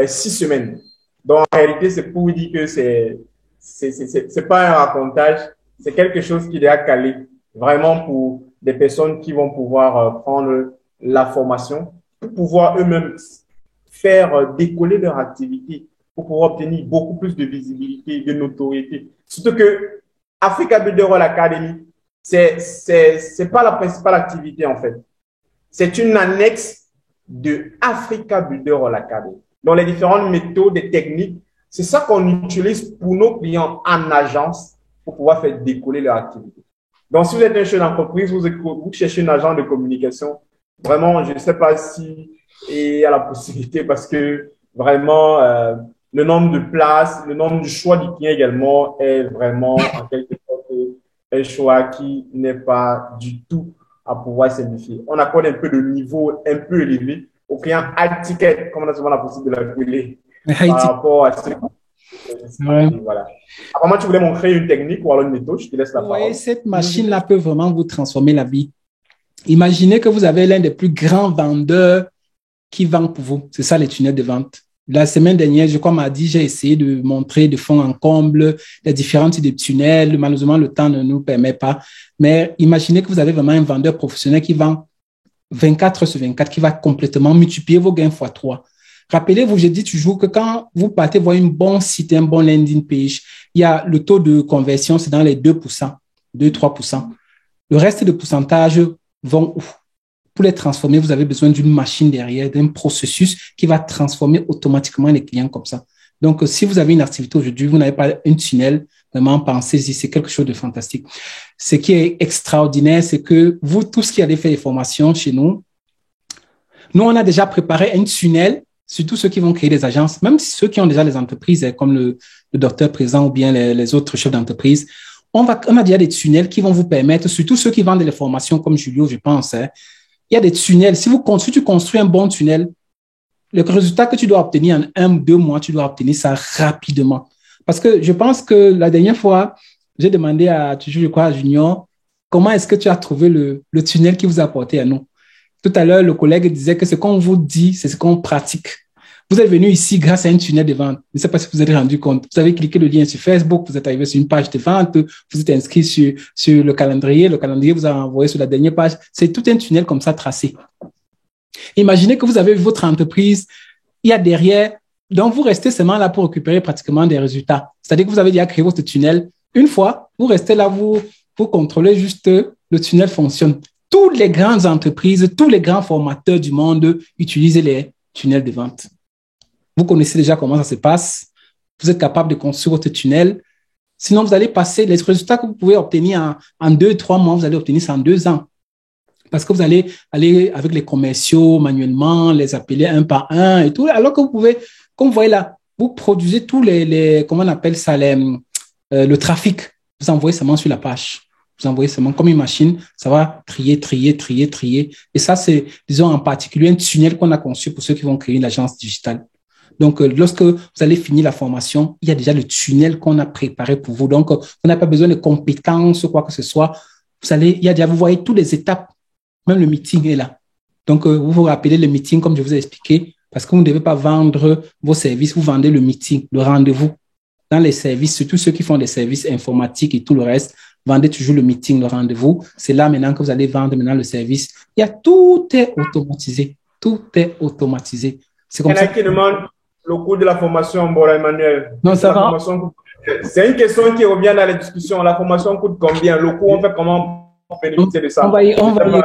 6 semaines. Donc, en réalité, c'est pour vous dire que c'est pas un racontage, c'est quelque chose qui est déjà calé, vraiment pour des personnes qui vont pouvoir prendre la formation, pour pouvoir eux-mêmes faire décoller leur activité, pour pouvoir obtenir beaucoup plus de visibilité, de notoriété. Surtout que Africa Builder All Academy, c'est pas la principale activité, en fait. C'est une annexe de Africa Builder All Academy. Donc, les différentes méthodes et techniques, c'est ça qu'on utilise pour nos clients en agence pour pouvoir faire décoller leur activité. Donc, si vous êtes un chef d'entreprise, vous cherchez un agent de communication. Vraiment, je ne sais pas si il y a la possibilité parce que vraiment, le nombre de places, le nombre de choix du client également est vraiment en quelque sorte un choix qui n'est pas du tout à pouvoir simplifier. On accorde un peu de niveau un peu élevé au client high ticket, comme on a souvent la possibilité de l'appeler, par rapport à ce voilà. Apparemment, tu voulais montrer une technique ou alors une méthode, je te laisse la parole. Oui, cette machine-là peut vraiment vous transformer la vie. Imaginez que vous avez l'un des plus grands vendeurs qui vend pour vous. C'est ça les tunnels de vente. La semaine dernière, je crois, m'a dit, j'ai essayé de montrer de fond en comble les différents types de tunnels. Malheureusement, le temps ne nous permet pas. Mais imaginez que vous avez vraiment un vendeur professionnel qui vend 24 sur 24, qui va complètement multiplier vos gains x 3. Rappelez-vous, je dis toujours que quand vous partez voir un bon site, un bon landing page, il y a le taux de conversion, c'est dans les 2%, 2-3%. Le reste de pourcentage vont où? Pour les transformer, vous avez besoin d'une machine derrière, d'un processus qui va transformer automatiquement les clients comme ça. Donc, si vous avez une activité aujourd'hui, vous n'avez pas un tunnel, vraiment pensez-y, c'est quelque chose de fantastique. Ce qui est extraordinaire, c'est que vous, tous qui allez faire des formations chez nous, on a déjà préparé un tunnel, surtout ceux qui vont créer des agences, même ceux qui ont déjà des entreprises, comme le docteur présent ou bien les autres chefs d'entreprise. On a déjà des tunnels qui vont vous permettre, surtout ceux qui vendent les formations comme Julio, je pense, il y a des tunnels. Si tu construis un bon tunnel, le résultat que tu dois obtenir en 1 ou 2 mois, tu dois obtenir ça rapidement. Parce que je pense que la dernière fois, j'ai demandé à Junior, comment est-ce que tu as trouvé le tunnel qui vous a apporté à nous? Tout à l'heure, le collègue disait que ce qu'on vous dit, c'est ce qu'on pratique. Vous êtes venu ici grâce à un tunnel de vente. Je ne sais pas si vous vous êtes rendu compte. Vous avez cliqué le lien sur Facebook, vous êtes arrivé sur une page de vente, vous êtes inscrit sur le calendrier vous a envoyé sur la dernière page. C'est tout un tunnel comme ça tracé. Imaginez que vous avez votre entreprise, il y a derrière, donc vous restez seulement là pour récupérer pratiquement des résultats. C'est-à-dire que vous avez déjà créé votre tunnel. Une fois, vous restez là, vous contrôlez juste le tunnel fonctionne. Toutes les grandes entreprises, tous les grands formateurs du monde utilisent les tunnels de vente. Vous connaissez déjà comment ça se passe. Vous êtes capable de construire votre tunnel. Sinon, vous allez passer les résultats que vous pouvez obtenir en 2-3 mois, vous allez obtenir ça en 2 ans. Parce que vous allez aller avec les commerciaux manuellement, les appeler un par un et tout. Alors que vous pouvez, comme vous voyez là, vous produisez tous comment on appelle ça, le trafic. Vous envoyez seulement sur la page. Vous envoyez seulement comme une machine, ça va trier. Et ça, c'est, disons, en particulier un tunnel qu'on a conçu pour ceux qui vont créer une agence digitale. Donc, lorsque vous allez finir la formation, il y a déjà le tunnel qu'on a préparé pour vous. Donc, vous n'avez pas besoin de compétences ou quoi que ce soit. Vous voyez toutes les étapes. Même le meeting est là. Donc, vous vous rappelez le meeting, comme je vous ai expliqué, parce que vous ne devez pas vendre vos services, vous vendez le meeting, le rendez-vous. Dans les services, surtout ceux qui font des services informatiques et tout le reste, vendez toujours le meeting, le rendez-vous. C'est là maintenant que vous allez vendre maintenant le service. Tout est automatisé. Tout est automatisé. C'est comme ça. Il y en a qui demandent le coût de la formation, bon, Emmanuel. Non, ça va. C'est une question qui revient dans les discussions. La formation coûte combien? Le coût, on fait comment? De ça. On va y revenir.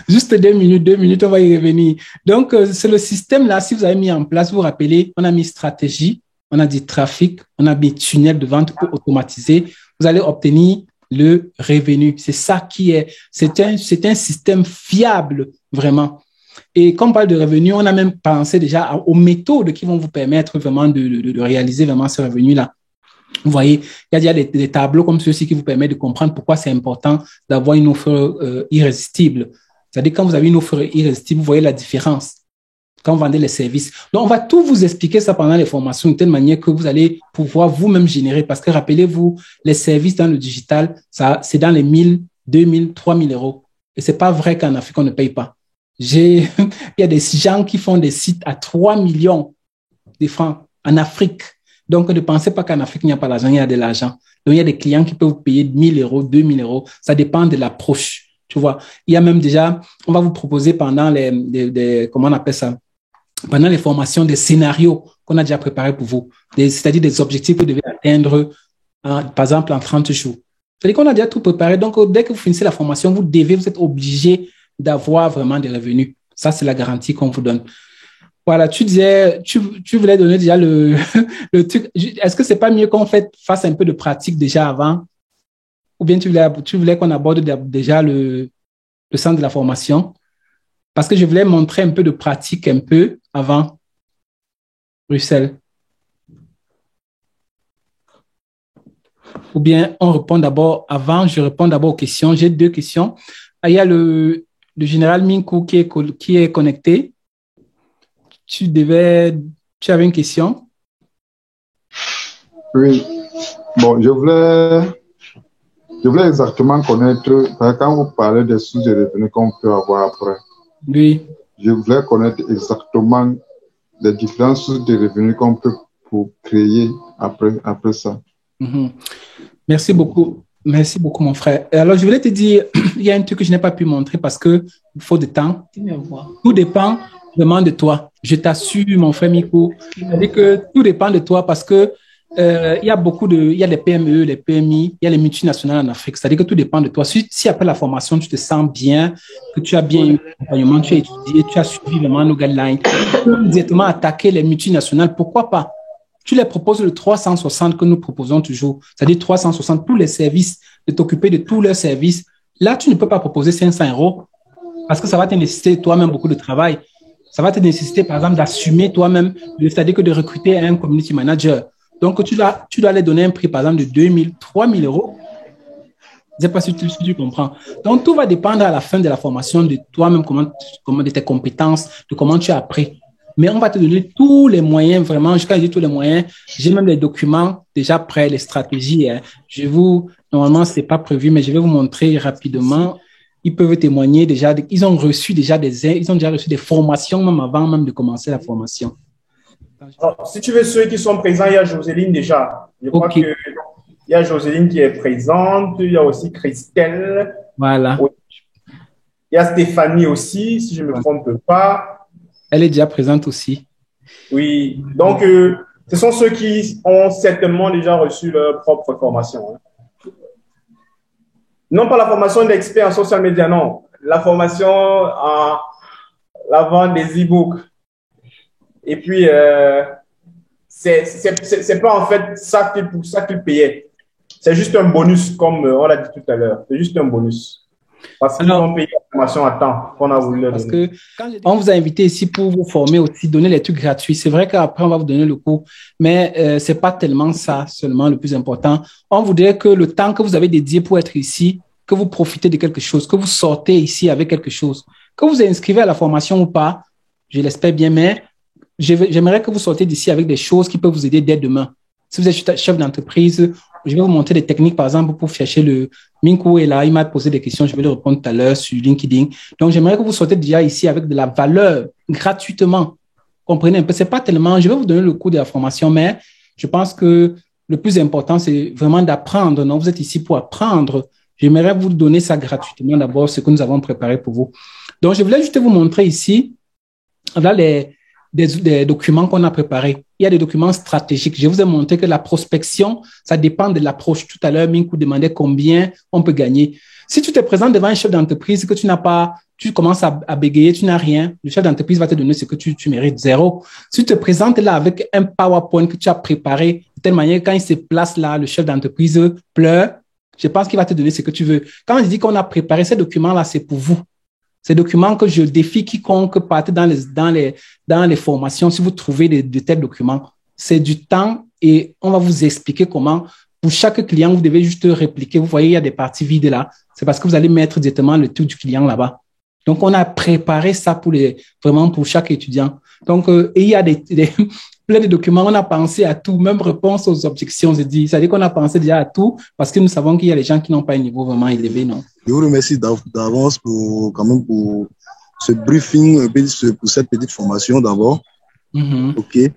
Juste 2 minutes, on va y revenir. Donc, c'est le système là, si vous avez mis en place, vous vous rappelez, on a mis stratégie, on a dit trafic, on a mis tunnel de vente pour automatiser. Vous allez obtenir le revenu. C'est ça qui est, c'est un système fiable, vraiment. Et quand on parle de revenu, on a même pensé déjà aux méthodes qui vont vous permettre vraiment de réaliser vraiment ce revenu-là. Vous voyez, il y a déjà des tableaux comme ceux-ci qui vous permettent de comprendre pourquoi c'est important d'avoir une offre irrésistible. C'est-à-dire, quand vous avez une offre irrésistible, vous voyez la différence quand vous vendez les services. Donc, on va tout vous expliquer ça pendant les formations de telle manière que vous allez pouvoir vous-même générer. Parce que rappelez-vous, les services dans le digital, ça, c'est dans les 1 000, 2 000, 3 000 euros. Et c'est pas vrai qu'en Afrique, on ne paye pas. Il y a des gens qui font des sites à 3 millions de francs en Afrique. Donc, ne pensez pas qu'en Afrique, il n'y a pas d'argent, il y a de l'argent. Donc, il y a des clients qui peuvent vous payer 1 000 euros, 2 000 euros. Ça dépend de l'approche. Tu vois, il y a même déjà, on va vous proposer pendant comment on appelle ça? Pendant les formations, des scénarios qu'on a déjà préparés pour vous. C'est-à-dire des objectifs que vous devez atteindre, par exemple, en 30 jours. C'est-à-dire qu'on a déjà tout préparé. Donc, dès que vous finissez la formation, vous êtes obligé d'avoir vraiment des revenus. Ça, c'est la garantie qu'on vous donne. Voilà, tu disais, tu voulais donner déjà le truc. Est-ce que c'est pas mieux qu'on fasse un peu de pratique déjà avant? ou bien tu voulais qu'on aborde déjà le centre de la formation? Parce que je voulais montrer un peu de pratique un peu avant Bruxelles. Ou bien on répond d'abord, avant, je réponds d'abord aux questions. J'ai 2 questions. Ah, il y a le général Minkou qui est connecté. Tu avais une question? Oui. Bon, je voulais exactement connaître, quand vous parlez des sources de revenus qu'on peut avoir après. Oui. Je voulais connaître exactement les différentes sources de revenus qu'on peut pour créer après ça. Mm-hmm. Merci beaucoup. Merci beaucoup, mon frère. Alors, je voulais te dire, il y a un truc que je n'ai pas pu montrer parce qu'il faut de temps. Tout dépend vraiment de toi. Je t'assure, mon frère Miko. C'est-à-dire que tout dépend de toi parce que il y a les PME, les PMI, il y a les multinationales en Afrique. C'est-à-dire que tout dépend de toi. Si après la formation, tu te sens bien, que tu as bien eu l'accompagnement, tu as étudié, tu as suivi vraiment nos guidelines, tu peux directement attaquer les multinationales. Pourquoi pas? Tu les proposes le 360 que nous proposons toujours, c'est-à-dire 360, tous les services, de t'occuper de tous leurs services. Là, tu ne peux pas proposer 500 € parce que ça va te nécessiter toi-même beaucoup de travail. Ça va te nécessiter, par exemple, d'assumer toi-même, c'est-à-dire que de recruter un community manager. Donc, tu dois les donner un prix, par exemple, de 2 000, 3 000 €. Je ne sais pas si tu comprends. Donc, tout va dépendre à la fin de la formation de toi-même, de tes compétences, de comment tu as appris. Mais on va te donner tous les moyens, vraiment, quand je dis tous les moyens, j'ai même les documents déjà prêts, les stratégies. Hein. Normalement, ce n'est pas prévu, mais je vais vous montrer rapidement. Ils peuvent témoigner déjà, ils ont déjà reçu des formations même avant même de commencer la formation. Alors, si tu veux ceux qui sont présents, il y a Joséline déjà. Je crois qu'il y a Joséline qui est présente, il y a aussi Christelle. Voilà. Il y a Stéphanie aussi, si je ne me trompe pas. Elle est déjà présente aussi. Oui, donc ce sont ceux qui ont certainement déjà reçu leur propre formation. Hein. Non pas la formation d'expert en social media, non. La formation en la vente des e-books. Et puis, c'est pas en fait ça qu'ils payaient. C'est juste un bonus, comme on l'a dit tout à l'heure. C'est juste un bonus. Parce qu'ils ont payé la formation à temps qu'on a voulu leur donner. Parce que on vous a invité ici pour vous former aussi, donner les trucs gratuits. C'est vrai qu'après, on va vous donner le cours, mais c'est pas tellement ça seulement le plus important. On voudrait que le temps que vous avez dédié pour être ici, que vous profitez de quelque chose, que vous sortez ici avec quelque chose, que vous inscrivez à la formation ou pas, je l'espère bien, mais j'aimerais que vous sortez d'ici avec des choses qui peuvent vous aider dès demain. Si vous êtes chef d'entreprise, je vais vous montrer des techniques, par exemple, pour chercher le Minkou est là, il m'a posé des questions, je vais lui répondre tout à l'heure sur LinkedIn. Donc, j'aimerais que vous sortez déjà ici avec de la valeur gratuitement. Comprenez un peu, c'est pas tellement, je vais vous donner le coût de la formation, mais je pense que le plus important, c'est vraiment d'apprendre. Non, vous êtes ici pour apprendre. J'aimerais vous donner ça gratuitement d'abord, ce que nous avons préparé pour vous. Donc, je voulais juste vous montrer ici, là, des documents qu'on a préparés. Il y a des documents stratégiques. Je vous ai montré que la prospection, ça dépend de l'approche. Tout à l'heure, Minkou demandait combien on peut gagner. Si tu te présentes devant un chef d'entreprise que tu commences à bégayer, tu n'as rien, le chef d'entreprise va te donner ce que tu mérites, 0. Si tu te présentes là avec un PowerPoint que tu as préparé, de telle manière, quand il se place là, le chef d'entreprise pleure, je pense qu'il va te donner ce que tu veux. Quand je dis qu'on a préparé ces documents-là, c'est pour vous. Ces documents que je défie quiconque parte dans les formations, si vous trouvez de tels documents, c'est du temps et on va vous expliquer comment, pour chaque client, vous devez juste répliquer. Vous voyez, il y a des parties vides là. C'est parce que vous allez mettre directement le tout du client là-bas. Donc, on a préparé ça vraiment pour chaque étudiant. Donc, et il y a plein de documents. On a pensé à tout, même réponse aux objections. C'est-à-dire qu'on a pensé déjà à tout parce que nous savons qu'il y a des gens qui n'ont pas un niveau vraiment élevé, non? Je vous remercie d'avance pour ce briefing, pour cette petite formation d'abord. Mm-hmm. OK.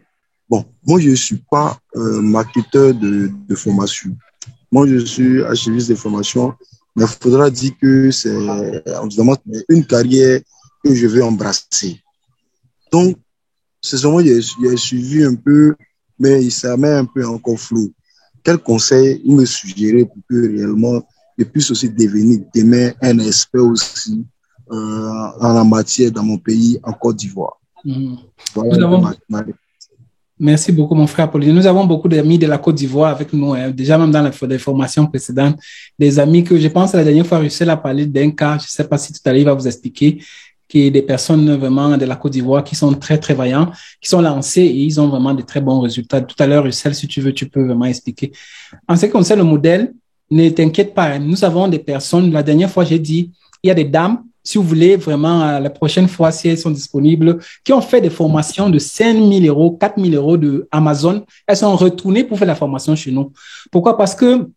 Bon, moi, je ne suis pas marketeur de formation. Moi, je suis archiviste de formation, mais il faudra dire que c'est une carrière que je vais embrasser. Donc, c'est seulement j'ai suivi un peu, mais ça m'est un peu encore flou. Quel conseil vous me suggérez pour que réellement je puisse aussi devenir demain un expert aussi en la matière dans mon pays, en Côte d'Ivoire? Mm-hmm. Voilà Merci beaucoup, mon frère Pauline. Nous avons beaucoup d'amis de la Côte d'Ivoire avec nous, hein. Déjà même dans les formations précédentes, des amis que je pense la dernière fois, Russell a parlé d'un cas, je ne sais pas si tout à l'heure il va vous expliquer, qui est des personnes vraiment de la Côte d'Ivoire qui sont très, très vaillants, qui sont lancés et ils ont vraiment de très bons résultats. Tout à l'heure, Russell, si tu veux, tu peux vraiment expliquer. En ce qui concerne le modèle, ne t'inquiète pas, hein. Nous avons des personnes, la dernière fois, j'ai dit, il y a des dames, si vous voulez vraiment, la prochaine fois, si elles sont disponibles, qui ont fait des formations de 5 000 euros, 4 000 euros de Amazon, elles sont retournées pour faire la formation chez nous. Pourquoi? Parce que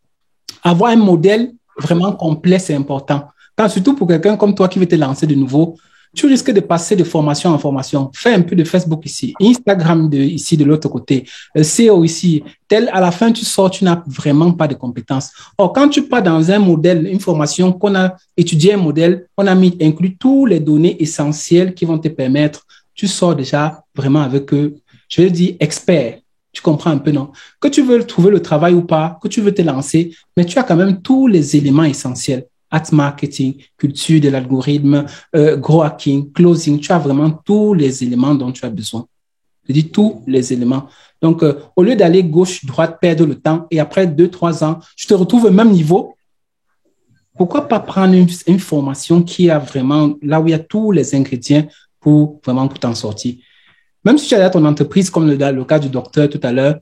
avoir un modèle vraiment complet, c'est important. Quand, surtout pour quelqu'un comme toi qui veut te lancer de nouveau, tu risques de passer de formation en formation. Fais un peu de Facebook ici, Instagram ici de l'autre côté, SEO ici. À la fin, tu sors, tu n'as vraiment pas de compétences. Or, quand tu pars dans un modèle, une formation qu'on a étudié un modèle, on a inclus tous les données essentielles qui vont te permettre, tu sors déjà vraiment avec, je vais dire, expert. Tu comprends un peu, non? Que tu veux trouver le travail ou pas, que tu veux te lancer, mais tu as quand même tous les éléments essentiels. Ads marketing, culture de l'algorithme, growth hacking, closing, tu as vraiment tous les éléments dont tu as besoin. Je dis tous les éléments. Donc, au lieu d'aller gauche, droite, perdre le temps et après 2-3 ans, je te retrouve au même niveau. Pourquoi pas prendre une formation qui a vraiment, là où il y a tous les ingrédients pour vraiment pour t'en sortir. Même si tu as ton entreprise, comme le cas du docteur tout à l'heure,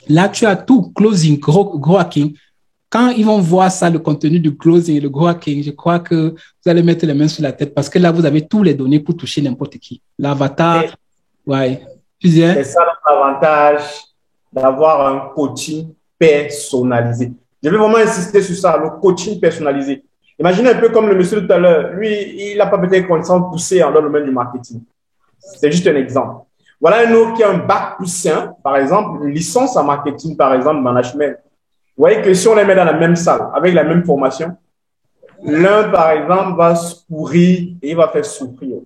là, tu as tout, closing, growth hacking. Quand ils vont voir ça, le contenu du closing et le growth hacking, je crois que vous allez mettre les mains sur la tête parce que là, vous avez tous les données pour toucher n'importe qui. L'avatar, ouais. C'est ça l'avantage d'avoir un coaching personnalisé. Je vais vraiment insister sur ça, le coaching personnalisé. Imaginez un peu comme le monsieur tout à l'heure. Lui, il n'a pas peut-être connaissance poussée dans le domaine du marketing. C'est juste un exemple. Voilà un autre qui a un bac plus 5, par exemple, une licence en marketing, par exemple, management. Vous voyez que si on les met dans la même salle, avec la même formation, l'un, par exemple, va se pourrir et il va faire souffrir.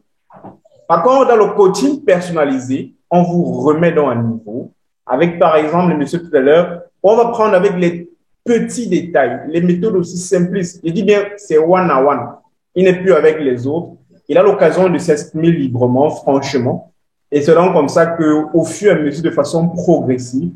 Par contre, dans le coaching personnalisé, on vous remet dans un niveau. Avec, par exemple, le monsieur tout à l'heure, on va prendre avec les petits détails, les méthodes aussi simplistes. Je dis bien, c'est one-on-one. Il n'est plus avec les autres. Il a l'occasion de s'exprimer librement, franchement. Et c'est donc comme ça qu'au fur et à mesure, de façon progressive,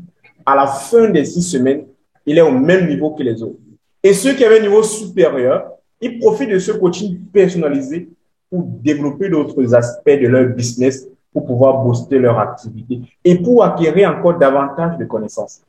à la fin des 6 semaines, il est au même niveau que les autres. Et ceux qui avaient un niveau supérieur, ils profitent de ce coaching personnalisé pour développer d'autres aspects de leur business, pour pouvoir booster leur activité et pour acquérir encore davantage de connaissances.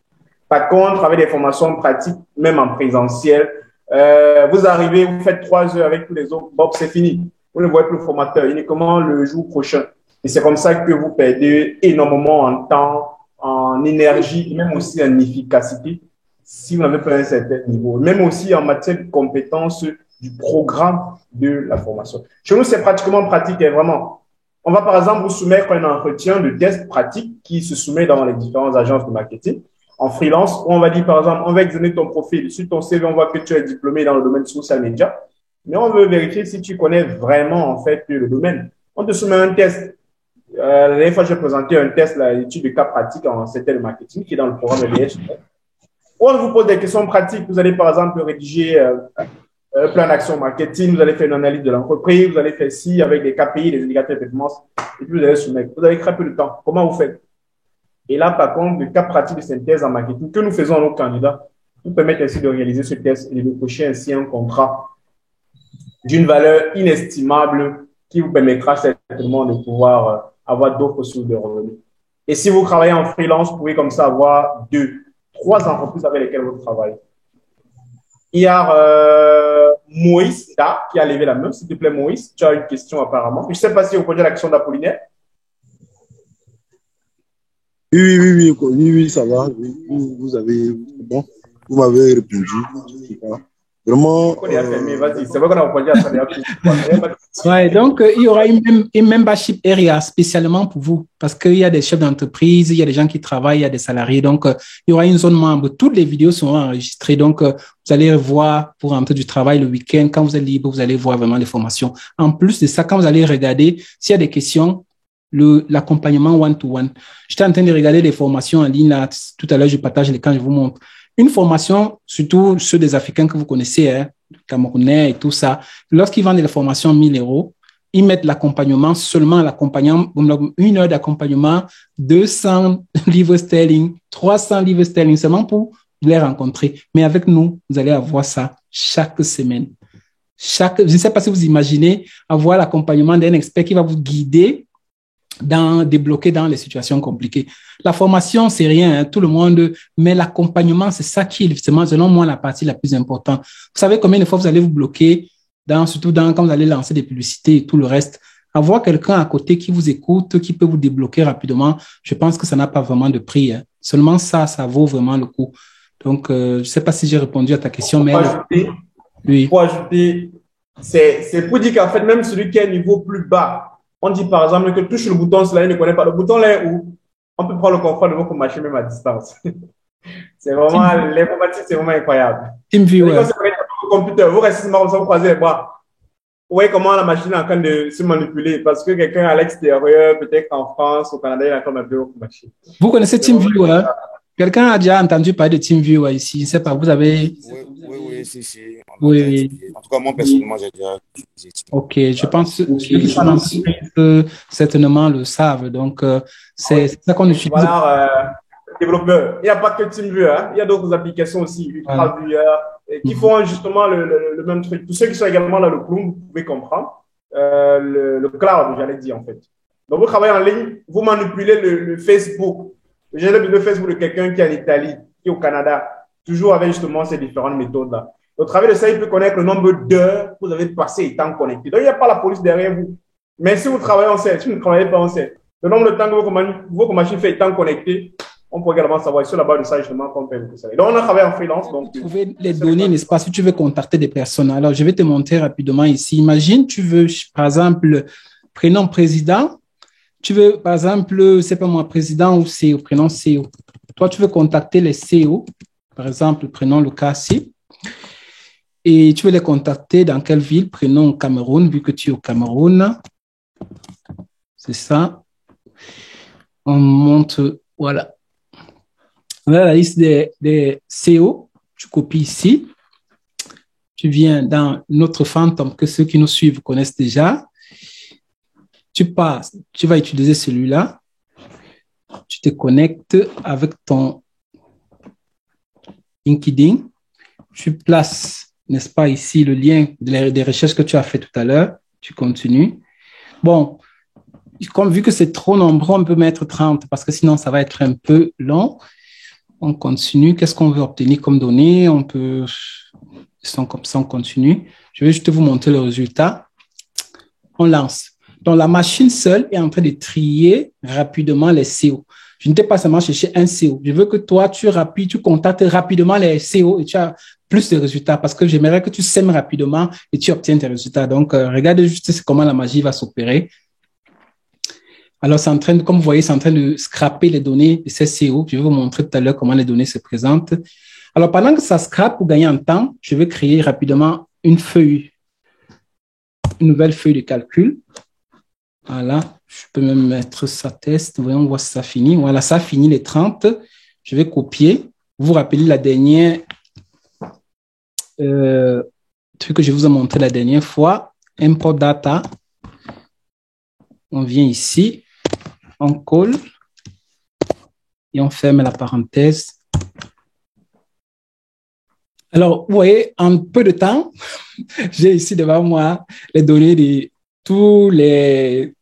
Par contre, avec des formations pratiques, même en présentiel, vous arrivez, vous faites 3 heures avec tous les autres, bon, c'est fini. Vous ne voyez plus le formateur uniquement le jour prochain. Et c'est comme ça que vous perdez énormément en temps, en énergie, même aussi en efficacité, si vous n'avez pas un certain niveau. Même aussi en matière de compétences du programme de la formation. Chez nous, c'est pratiquement pratique, et vraiment. On va par exemple vous soumettre un entretien de test pratique qui se soumet dans les différentes agences de marketing en freelance, où on va dire par exemple, on va examiner ton profil. Sur ton CV, on voit que tu es diplômé dans le domaine social media, mais on veut vérifier si tu connais vraiment en fait le domaine. On te soumet un test. La dernière fois, j'ai présenté un test, l'étude de cas pratique en CTL marketing, qui est dans le programme EDH. On vous pose des questions pratiques. Vous allez par exemple rédiger un plan d'action marketing, vous allez faire une analyse de l'entreprise, vous allez faire ci avec des KPI, des indicateurs de performance, et puis vous allez soumettre. Vous avez très peu de temps. Comment vous faites? Et là, par contre, le cas pratique de synthèse en marketing que nous faisons à nos candidats nous permettent ainsi de réaliser ce test et de décrocher ainsi un contrat d'une valeur inestimable qui vous permettra certainement de pouvoir avoir d'autres sources de revenus. Et si vous travaillez en freelance, vous pouvez comme ça avoir 2, 3 entreprises avec lesquelles vous travaillez. Il y a Moïse là, qui a levé la main. S'il te plaît, Moïse, tu as une question apparemment. Je ne sais pas si vous connaissez l'action d'Apollinaire. Oui, ça va. Oui, vous avez, bon, vous m'avez répondu. Vraiment. Vas-y, c'est vrai qu'on a répondu à ça. Ouais, donc, il y aura une membership area spécialement pour vous parce qu'il y a des chefs d'entreprise, il y a des gens qui travaillent, il y a des salariés. Donc, il y aura une zone membre. Toutes les vidéos seront enregistrées. Donc, vous allez voir pour rentrer du travail le week-end. Quand vous êtes libre, vous allez voir vraiment les formations. En plus de ça, quand vous allez regarder, s'il y a des questions, l'accompagnement one-to-one. J'étais en train de regarder les formations en ligne là. Tout à l'heure, je partage l'écran, je vous montre. Une formation, surtout ceux des Africains que vous connaissez, hein, Camerounais et tout ça, lorsqu'ils vendent des formations 1 000 euros, ils mettent l'accompagnement, seulement l'accompagnement, 1 heure d'accompagnement, 200 livres sterling, 300 livres sterling, seulement pour les rencontrer. Mais avec nous, vous allez avoir ça chaque semaine. Je ne sais pas si vous imaginez avoir l'accompagnement d'un expert qui va vous guider débloquer dans les situations compliquées. La formation, c'est rien, hein, tout le monde, mais l'accompagnement, c'est ça qui est, justement, selon moi, la partie la plus importante. Vous savez combien de fois vous allez vous bloquer, surtout quand vous allez lancer des publicités et tout le reste. Avoir quelqu'un à côté qui vous écoute, qui peut vous débloquer rapidement, je pense que ça n'a pas vraiment de prix. Hein. Seulement ça vaut vraiment le coup. Donc, je ne sais pas si j'ai répondu à ta question, mais... Pour ajouter, c'est pour dire qu'en fait, même celui qui est à un niveau plus bas, on dit par exemple que touche le bouton, cela il ne connaît pas. Le bouton là où on peut prendre le confort de votre machine même à distance. C'est vraiment, l'informatique, c'est vraiment incroyable. TeamViewer. Quand c'est le computer, vous restez comme ça, vous croisez les bras. Vous voyez comment la machine est en train de se manipuler parce que quelqu'un à l'extérieur, peut-être en France, au Canada, il a comme un peu votre machine. Vous connaissez TeamViewer? Quelqu'un a déjà entendu parler de TeamViewer ici? Je ne sais pas, vous avez... Oui, si. Oui. En tout cas, moi, personnellement, j'ai déjà utilisé. Ok, je pense que ceux qui sont en entreprise, certainement le savent. Donc, c'est ça qu'on utilise. Voilà, développeur. Il n'y a pas que TeamViewer, hein. Il y a d'autres applications aussi, UltraViewer, qui font justement le même truc. Tous ceux qui sont également dans le cloud, vous pouvez comprendre. Le cloud, j'allais dire, en fait. Donc, vous travaillez en ligne, vous manipulez le Facebook. J'ai le Facebook de quelqu'un qui est en Italie, qui est au Canada, toujours avec justement ces différentes méthodes-là. Au travers de ça, il peut connaître le nombre d'heures que vous avez passé étant connecté. Donc, il n'y a pas la police derrière vous. Mais si vous travaillez en sel, si vous ne travaillez pas en sel, le nombre de temps que votre machine fait étant connecté, on peut également savoir. Sur la base de ça, justement, qu'on peut vous ça. Donc, on a travaillé en freelance. Donc, trouver les données, n'est-ce pas, si tu veux contacter des personnes. Alors, je vais te montrer rapidement ici. Imagine, tu veux, par exemple, prénom président. Tu veux, par exemple, c'est pas moi, président ou CEO, prénom CEO. Toi, tu veux contacter les CEO, par exemple, prenons le cas ci. Et tu veux les contacter dans quelle ville? Prenons Cameroun, vu que tu es au Cameroun. C'est ça. On monte, voilà. Voilà la liste des CEO. Tu copies ici. Tu viens dans notre fantôme que ceux qui nous suivent connaissent déjà. Tu vas utiliser celui-là. Tu te connectes avec ton LinkedIn. Tu places, n'est-ce pas, ici le lien des recherches que tu as fait tout à l'heure. Tu continues. Bon, comme vu que c'est trop nombreux, on peut mettre 30 parce que sinon, ça va être un peu long. On continue. Qu'est-ce qu'on veut obtenir comme données? On peut, comme ça, on continue. Je vais juste vous montrer le résultat. On lance. Donc, la machine seule est en train de trier rapidement les CO. Je ne t'ai pas seulement cherché un CO. Je veux que toi, tu contactes rapidement les CO et tu as plus de résultats parce que j'aimerais que tu sèmes rapidement et tu obtiens tes résultats. Donc, regardez juste comment la magie va s'opérer. Alors, c'est en train de, comme vous voyez, c'est en train de scraper les données de ces CO. Je vais vous montrer tout à l'heure comment les données se présentent. Alors, pendant que ça scrape pour gagner en temps, je vais créer rapidement une nouvelle feuille de calcul. Voilà, je peux même mettre ça test. Voyons voir si ça finit. Voilà, ça finit les 30. Je vais copier. Vous vous rappelez la dernière truc que je vous ai montré la dernière fois. Import data. On vient ici. On colle. Et on ferme la parenthèse. Alors, vous voyez, en peu de temps, j'ai ici devant moi les données de tous les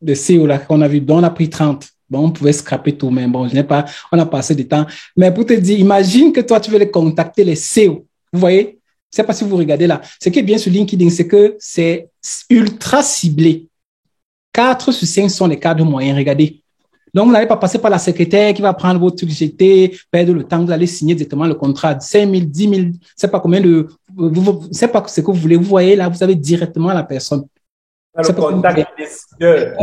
CO là qu'on a vu. Donc, on a pris 30. Bon, on pouvait scraper tout, mais bon, on a passé du temps. Mais pour te dire, imagine que toi, tu veux les contacter, les CO. Vous voyez? Je ne sais pas si vous regardez là. Ce qui est bien sur LinkedIn, c'est que c'est ultra ciblé. 4 sur 5 sont les cadres moyens. Regardez. Donc, vous n'allez pas passer par la secrétaire qui va prendre vos trucs jetés, perdre le temps, vous allez signer directement le contrat de 5 000, 10 000, c'est pas combien de, c'est pas ce que vous voulez. Vous voyez là, vous avez directement la personne. Le contact décideur.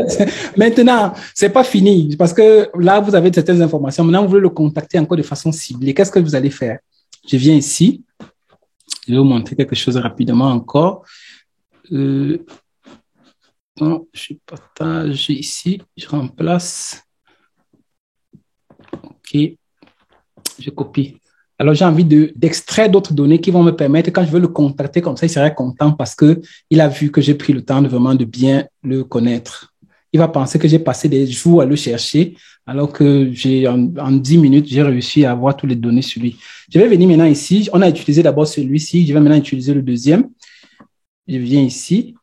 Maintenant, c'est pas fini parce que là, vous avez certaines informations. Maintenant, vous voulez le contacter encore de façon ciblée. Qu'est-ce que vous allez faire? Je viens ici. Je vais vous montrer quelque chose rapidement encore. Non, je partage ici. Je remplace. OK. Je copie. Alors, j'ai envie d'extraire d'autres données qui vont me permettre, quand je veux le contacter comme ça, il serait content parce qu'il a vu que j'ai pris le temps de vraiment de bien le connaître. Il va penser que j'ai passé des jours à le chercher, alors que en 10 minutes, j'ai réussi à avoir toutes les données sur lui. Je vais venir maintenant ici. On a utilisé d'abord celui-ci. Je vais maintenant utiliser le deuxième. Je viens ici.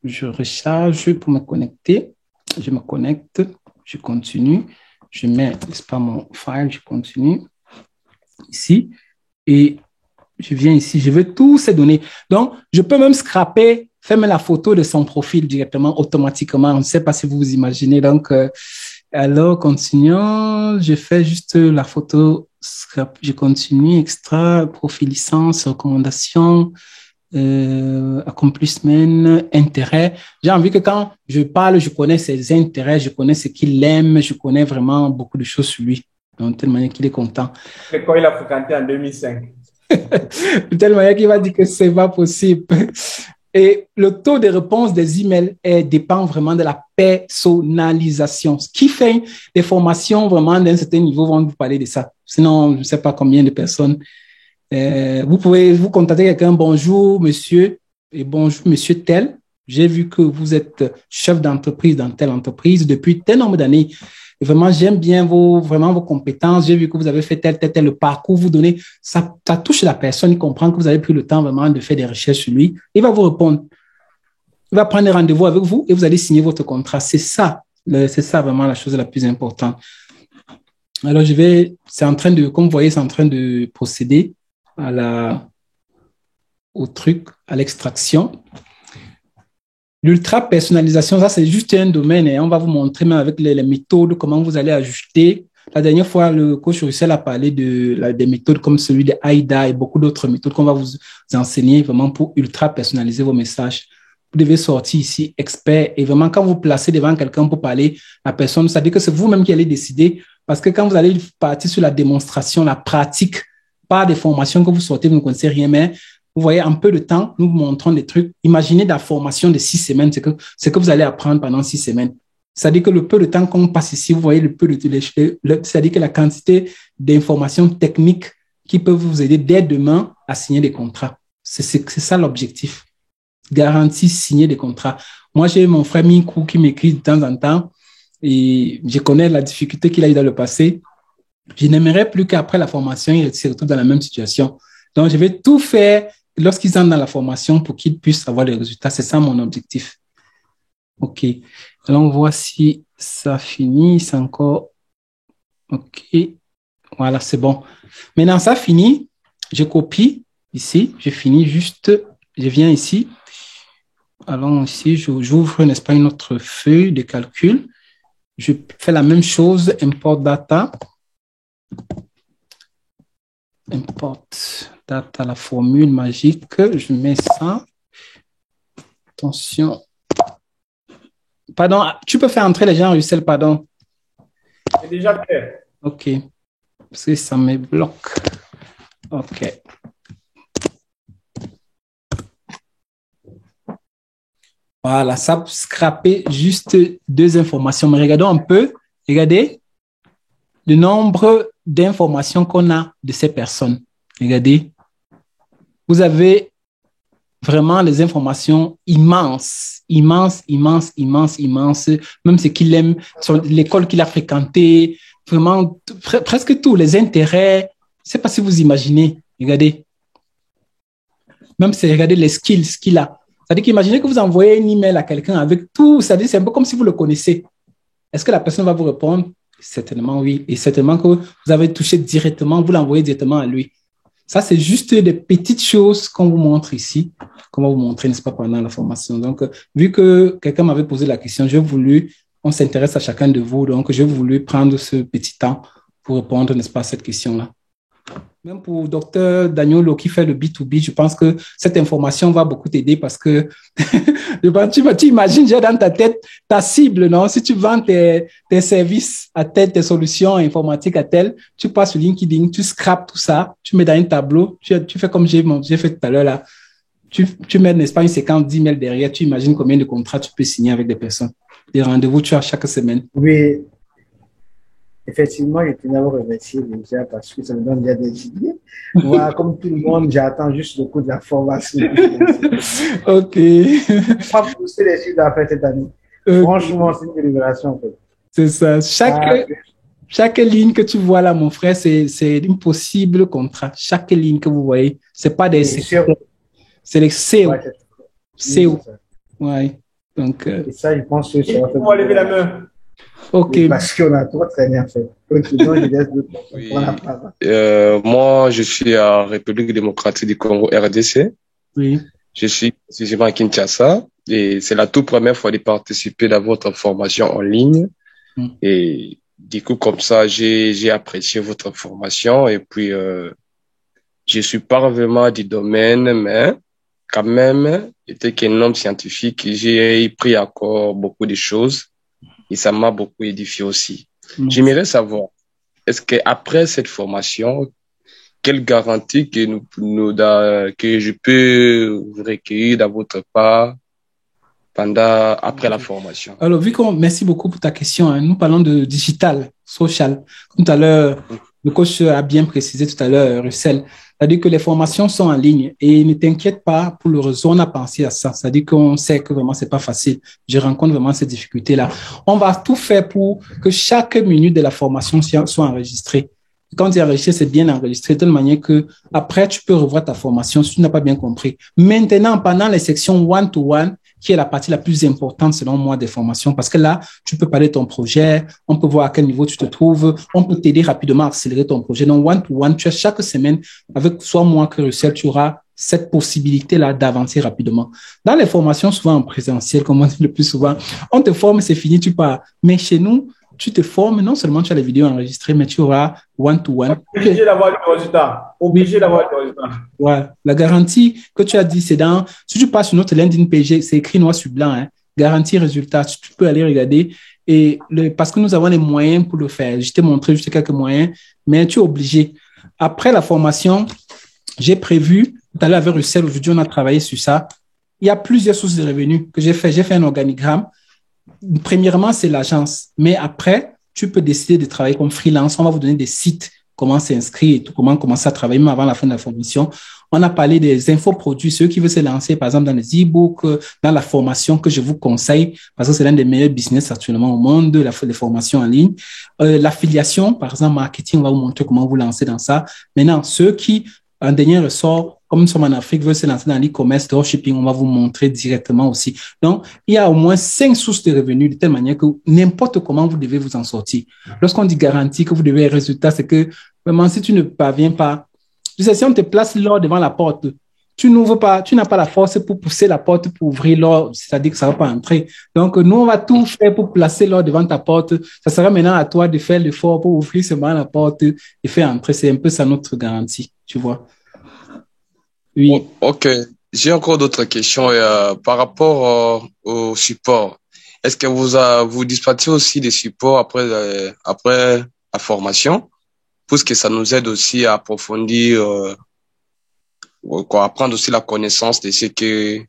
Je recharge pour me connecter. Je me connecte. Je continue. Je mets, n'est-ce pas, mon file. Je continue. Ici. Et je viens ici. Je veux tous ces données. Donc, je peux même scraper, faire la photo de son profil directement, automatiquement. On ne sait pas si vous vous imaginez. Donc, alors, continuons. Je fais juste la photo. Je continue. Extra, profil licence, recommandation, accomplissement, intérêt. J'ai envie que quand je parle, je connais ses intérêts, je connais ce qu'il aime, je connais vraiment beaucoup de choses sur lui. Donc, de telle manière qu'il est content. L'école, il a fréquenté en 2005. De telle manière qu'il va dire que c'est pas possible. Et le taux de réponse des emails dépend vraiment de la personnalisation. Ce qui fait des formations vraiment d'un certain niveau vont vous parler de ça. Sinon, je ne sais pas combien de personnes. Vous pouvez vous contacter quelqu'un. Bonjour, monsieur, et bonjour, monsieur tel. J'ai vu que vous êtes chef d'entreprise dans telle entreprise depuis tel nombre d'années. Et vraiment, j'aime bien vos compétences. J'ai vu que vous avez fait tel le parcours. Vous donnez, ça touche la personne. Il comprend que vous avez pris le temps vraiment de faire des recherches sur lui. Il va vous répondre. Il va prendre un rendez-vous avec vous et vous allez signer votre contrat. C'est ça vraiment la chose la plus importante. Alors, c'est en train de, comme vous voyez, c'est en train de procéder au truc, à l'extraction. L'ultra personnalisation, ça c'est juste un domaine et on va vous montrer même avec les méthodes comment vous allez ajuster. La dernière fois, le coach Russell a parlé des méthodes comme celui de AIDA et beaucoup d'autres méthodes qu'on va vous enseigner vraiment pour ultra personnaliser vos messages. Vous devez sortir ici expert et vraiment quand vous placez devant quelqu'un pour parler, la personne, ça veut dire que c'est vous-même qui allez décider parce que quand vous allez partir sur la démonstration, la pratique, pas des formations que vous sortez, vous ne connaissez rien, mais vous voyez, en peu de temps, nous vous montrons des trucs. Imaginez la formation de 6 semaines, c'est que vous allez apprendre pendant 6 semaines. C'est-à-dire que le peu de temps qu'on passe ici, vous voyez c'est-à-dire que la quantité d'informations techniques qui peuvent vous aider dès demain à signer des contrats. C'est ça l'objectif. Garantie, signer des contrats. Moi, j'ai mon frère Mikou qui m'écrit de temps en temps et je connais la difficulté qu'il a eu dans le passé. Je n'aimerais plus qu'après la formation, il se retrouve dans la même situation. Donc, je vais tout faire lorsqu'ils entrent dans la formation pour qu'ils puissent avoir des résultats. C'est ça mon objectif. OK. Alors, on voit si ça finit. C'est encore... OK. Voilà, c'est bon. Maintenant, ça finit. Je copie ici. Je finis juste... Je viens ici. Alors, ici, j'ouvre, n'est-ce pas, une autre feuille de calcul. Je fais la même chose. Import data. Import data, la formule magique. Je mets ça. Attention. Pardon, tu peux faire entrer les gens, Russell, pardon. C'est déjà fait. OK. Parce que ça me bloque. OK. Voilà, ça scraper juste 2 informations. Mais regardons un peu. Regardez le nombre d'informations qu'on a de ces personnes. Regardez. Vous avez vraiment des informations immenses, immenses. Même ce qu'il aime, l'école qu'il a fréquentée, vraiment presque tout, les intérêts. Je ne sais pas si vous imaginez. Regardez. Même regardez les skills qu'il a. C'est-à-dire qu'imaginez que vous envoyez un email à quelqu'un avec tout, c'est-à-dire c'est un peu comme si vous le connaissez. Est-ce que la personne va vous répondre? Certainement oui. Et certainement que vous avez touché directement, vous l'envoyez directement à lui. Ça, c'est juste des petites choses qu'on vous montre ici, qu'on va vous montrer, n'est-ce pas, pendant la formation. Donc, vu que quelqu'un m'avait posé la question, on s'intéresse à chacun de vous, donc j'ai voulu prendre ce petit temps pour répondre, n'est-ce pas, à cette question-là. Même pour Dr Daniolo qui fait le B2B, je pense que cette information va beaucoup t'aider parce que tu imagines déjà dans ta tête ta cible, non? Si tu vends tes services à tel, tes solutions informatiques à tel, tu passes sur LinkedIn, tu scrapes tout ça, tu mets dans un tableau, tu fais comme j'ai fait tout à l'heure là. Tu mets, n'est-ce pas, une séquence d'emails derrière, tu imagines combien de contrats tu peux signer avec des personnes. Des rendez-vous tu as chaque semaine. Oui. effectivement, je tenais à vous remercier déjà parce que ça me donne bien des idées. Moi, comme tout le monde, j'attends juste le coup de la formation. Ok. On va pousser les chiffres d'affaires cette année. Ok. Franchement, c'est une libération en fait. C'est ça. Chaque ligne que tu vois là, mon frère, c'est un possible contrat. Chaque ligne que vous voyez, c'est pas des sûr. c'est les CO. Ouais, CO. Ouais. Donc, et ça, je pense que ça va faire. On va lever la main. ok. Parce qu'on a trop très bien fait. Donc, je laisse le temps pour la parole. Moi, je suis à République démocratique du Congo, RDC. Oui. Je suis précisément à Kinshasa et c'est la toute première fois de participer à votre formation en ligne. Et du coup, comme ça, j'ai apprécié votre formation et puis je suis pas vraiment du domaine, mais quand même, étant qu'un homme scientifique, j'ai pris à corps beaucoup de choses et ça m'a beaucoup édifié aussi. J'aimerais savoir, est-ce qu'après cette formation, quelle garantie que que je peux recueillir de votre part après la formation? Alors, merci beaucoup pour ta question. Hein. Nous parlons de digital, social. Tout à l'heure, le coach a bien précisé tout à l'heure, Russell. C'est-à-dire que les formations sont en ligne et ne t'inquiète pas pour le réseau, on a pensé à ça. C'est-à-dire qu'on sait que vraiment, c'est pas facile. Je rencontre vraiment ces difficultés-là. On va tout faire pour que chaque minute de la formation soit enregistrée. Quand tu es enregistré, c'est bien enregistré de telle manière que après, tu peux revoir ta formation si tu n'as pas bien compris. Maintenant, pendant les sections one-to-one, qui est la partie la plus importante selon moi des formations, parce que là, tu peux parler de ton projet, on peut voir à quel niveau tu te trouves, on peut t'aider rapidement à accélérer ton projet. Donc, one-to-one, tu as chaque semaine, avec soit moi que Russell, tu auras cette possibilité-là d'avancer rapidement. Dans les formations, souvent en présentiel, comme on dit le plus souvent, on te forme, c'est fini, tu pars. Mais chez nous, tu te formes, non seulement tu as les vidéos enregistrées, mais tu auras one-to-one. Obligé d'avoir le résultat. Obligé d'avoir le résultat. Ouais. La garantie que tu as dit, c'est si tu passes sur notre LinkedIn page, c'est écrit noir sur blanc, hein, garantie résultat. Tu peux aller regarder parce que nous avons les moyens pour le faire. Je t'ai montré juste quelques moyens, mais tu es obligé. Après la formation, j'ai prévu, tout à l'heure avec Russell, aujourd'hui, on a travaillé sur ça. Il y a plusieurs sources de revenus que j'ai fait. J'ai fait un organigramme. Premièrement, c'est l'agence. Mais après, tu peux décider de travailler comme freelance. On va vous donner des sites, comment s'inscrire et tout, comment commencer à travailler même avant la fin de la formation. On a parlé des infoproduits, ceux qui veulent se lancer, par exemple, dans les e-books, dans la formation que je vous conseille, parce que c'est l'un des meilleurs business actuellement au monde, les formations en ligne. L'affiliation, par exemple, marketing, on va vous montrer comment vous lancer dans ça. Maintenant, ceux qui, en dernier ressort, comme nous sommes en Afrique, veulent se lancer dans l'e-commerce, dropshipping, on va vous montrer directement aussi. Donc, il y a au moins 5 sources de revenus de telle manière que n'importe comment vous devez vous en sortir. Lorsqu'on dit garantie que vous devez un résultat, c'est que vraiment, si tu ne parviens pas, tu sais, si on te place l'or devant la porte, tu n'ouvres pas, tu n'as pas la force pour pousser la porte pour ouvrir l'or, c'est-à-dire que ça ne va pas entrer. Donc, nous, on va tout faire pour placer l'or devant ta porte. Ça sera maintenant à toi de faire l'effort pour ouvrir seulement la porte et faire entrer. C'est un peu ça notre garantie, tu vois. Oui. Ok. J'ai encore d'autres questions par rapport au support. Est-ce que vous dispatchez aussi des supports après la formation, pour que ça nous aide aussi à approfondir, apprendre aussi la connaissance de ce que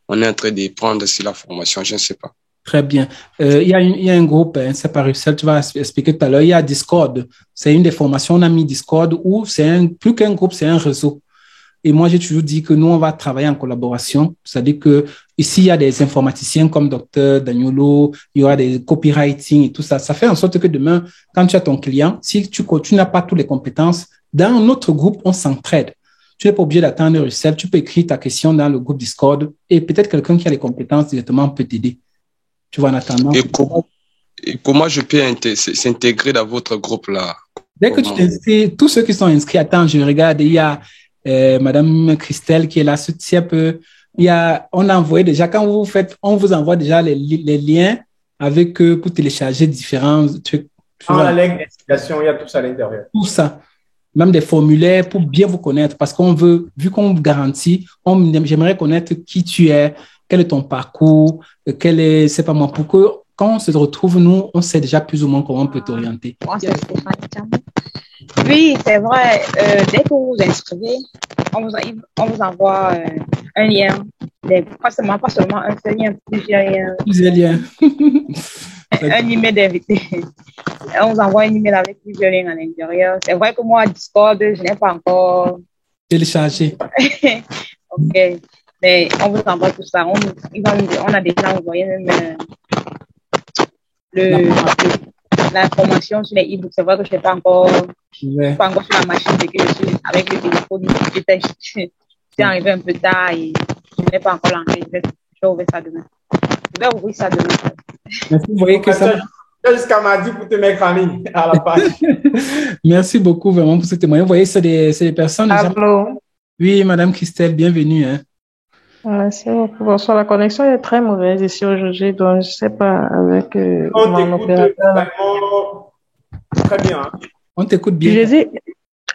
on est en train de prendre sur la formation, je ne sais pas. Très bien. Il y a un groupe, hein, c'est pas Russell, tu vas expliquer tout à l'heure. Il y a Discord. C'est une des formations, on a mis Discord où plus qu'un groupe, c'est un réseau. Et moi, j'ai toujours dit que nous, on va travailler en collaboration. C'est-à-dire que ici, il y a des informaticiens comme Dr Daniolo, il y aura des copywriting et tout ça. Ça fait en sorte que demain, quand tu as ton client, si tu n'as pas toutes les compétences, dans notre groupe, on s'entraide. Tu n'es pas obligé d'attendre le Russell. Tu peux écrire ta question dans le groupe Discord et peut-être quelqu'un qui a les compétences directement peut t'aider. Tu vois, en attendant. Et comment je peux s'intégrer dans votre groupe-là? Dès que tu t'inscris, tous ceux qui sont inscrits, attends, je regarde, il y a Madame Christelle qui est là, on a envoyé déjà, quand vous faites, on vous envoie déjà les liens avec pour télécharger différents trucs. La ligne d'inscription, il y a tout ça à l'intérieur. Tout ça. Même des formulaires pour bien vous connaître parce qu'on veut, vu qu'on garantit, j'aimerais connaître qui tu es, quel est ton parcours, c'est pas moi, pour que quand on se retrouve, nous, on sait déjà plus ou moins comment on peut t'orienter. Oui, c'est vrai. Dès que vous vous inscrivez, on vous envoie un lien. Pas seulement un seul lien, plusieurs liens. Plusieurs liens. un email d'invité. On vous envoie un email avec plusieurs liens à l'intérieur. C'est vrai que moi, Discord, je n'ai pas encore téléchargé. OK. Mais on vous envoie tout ça. On a déjà envoyé même l'information sur les e-books. C'est vrai que je n'ai pas encore, pas encore sur la machine, c'est que je suis avec le téléphone. J'étais arrivé un peu tard et je n'ai pas encore lancé. Je vais ouvrir ça demain. Je vais ouvrir ça demain. Merci, vous voyez que ça... Jusqu'à mardi pour te mettre en ligne à la page. Merci beaucoup vraiment pour ce témoignage. Vous voyez, c'est des personnes... Allô? Oui, Madame Christelle, bienvenue. Hein. Merci beaucoup. Bonsoir, la connexion est très mauvaise ici aujourd'hui, donc je ne sais pas avec mon opérateur. Vraiment très bien. Hein. On t'écoute bien. Je dis,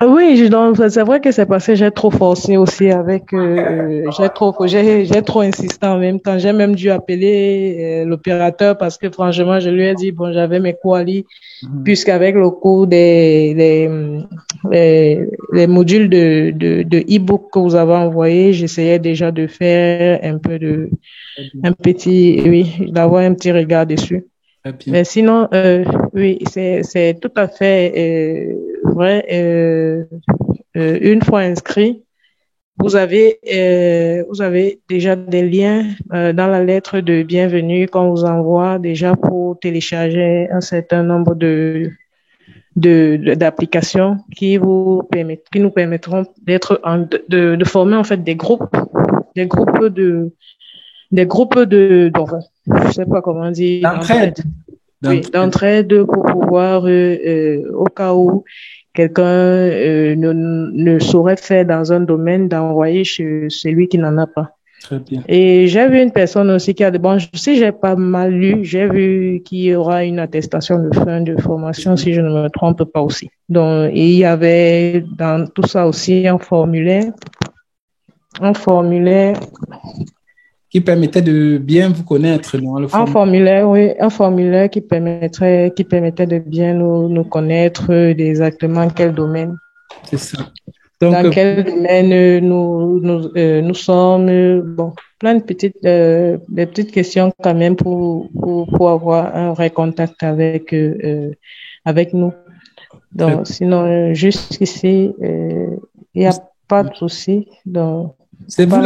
oui, donc c'est vrai que c'est parce que j'ai trop forcé aussi avec, j'ai trop insisté en même temps. J'ai même dû appeler l'opérateur parce que franchement, je lui ai dit, bon, j'avais mes cours à lire, puisqu'avec le cours les modules de e-book que vous avez envoyés, j'essayais déjà de faire d'avoir un petit regard dessus. Mais sinon, oui, c'est tout à fait vrai. Une fois inscrit, vous avez déjà des liens dans la lettre de bienvenue qu'on vous envoie déjà pour télécharger un certain nombre d'applications qui nous permettront de former en fait des groupes je sais pas comment dire, d'entraide pour pouvoir au cas où quelqu'un ne saurait faire dans un domaine, d'envoyer chez celui qui n'en a pas. Très bien. Et j'ai vu une personne aussi qui a si j'ai pas mal lu, j'ai vu qu'il y aura une attestation de fin de formation, si je ne me trompe pas aussi. Donc, il y avait dans tout ça aussi un formulaire qui permettait de bien vous connaître, non? Un formulaire qui permettait de bien nous connaître, exactement quel domaine. C'est ça. Donc, dans quel domaine nous sommes, bon, plein de petites questions quand même pour avoir un vrai contact avec nous. Donc, sinon, jusqu'ici, il n'y a pas de souci. Donc, c'est vous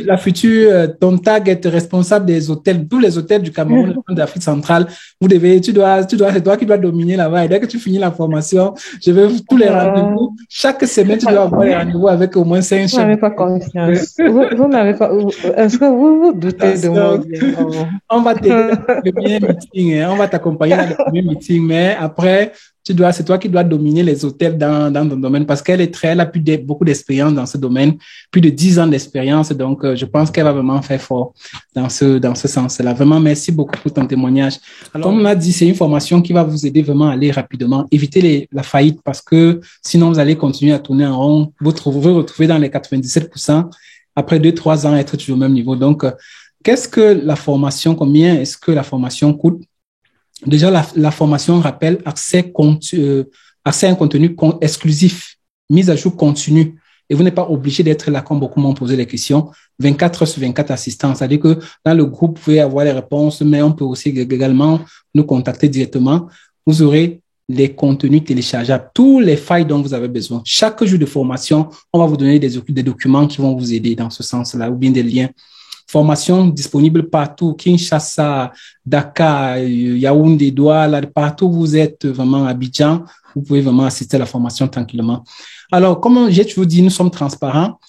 la future Tontag est responsable des hôtels, tous les hôtels du Cameroun, d'Afrique centrale. C'est toi qui dois dominer là-bas. Et dès que tu finis la formation, je vais tous les rendez-vous. Chaque semaine, tu dois avoir des rendez-vous avec au moins 5 chefs. Vous n'avez pas confiance. Vous n'avez pas. Est-ce que vous doutez de moi? On va t'aider dans le premier meeting, on va t'accompagner dans le premier meeting, mais après, c'est toi qui dois dominer les hôtels dans ton domaine parce qu'elle a beaucoup d'expérience dans ce domaine, plus de 10 ans d'expérience. Donc, je pense qu'elle va vraiment faire fort dans ce sens-là. Vraiment, merci beaucoup pour ton témoignage. Alors, comme on a dit, c'est une formation qui va vous aider vraiment à aller rapidement, éviter la faillite parce que sinon, vous allez continuer à tourner en rond. Vous retrouver dans les 97%. Après 2-3 ans, être toujours au même niveau. Donc, qu'est-ce que la formation, combien est-ce que la formation coûte? Déjà, la formation rappelle accès à un contenu exclusif, mise à jour continue. Et vous n'êtes pas obligé d'être là, comme beaucoup m'ont posé les questions, 24 heures sur 24 assistants. C'est-à-dire que dans le groupe, vous pouvez avoir les réponses, mais on peut aussi également nous contacter directement. Vous aurez les contenus téléchargeables, tous les failles dont vous avez besoin. Chaque jour de formation, on va vous donner des documents qui vont vous aider dans ce sens-là, ou bien des liens. Formation disponible partout, Kinshasa, Dakar, Yaoundé, Douala, partout où vous êtes vraiment à Abidjan, vous pouvez vraiment assister à la formation tranquillement. Alors, comme j'ai toujours dit, nous sommes transparents.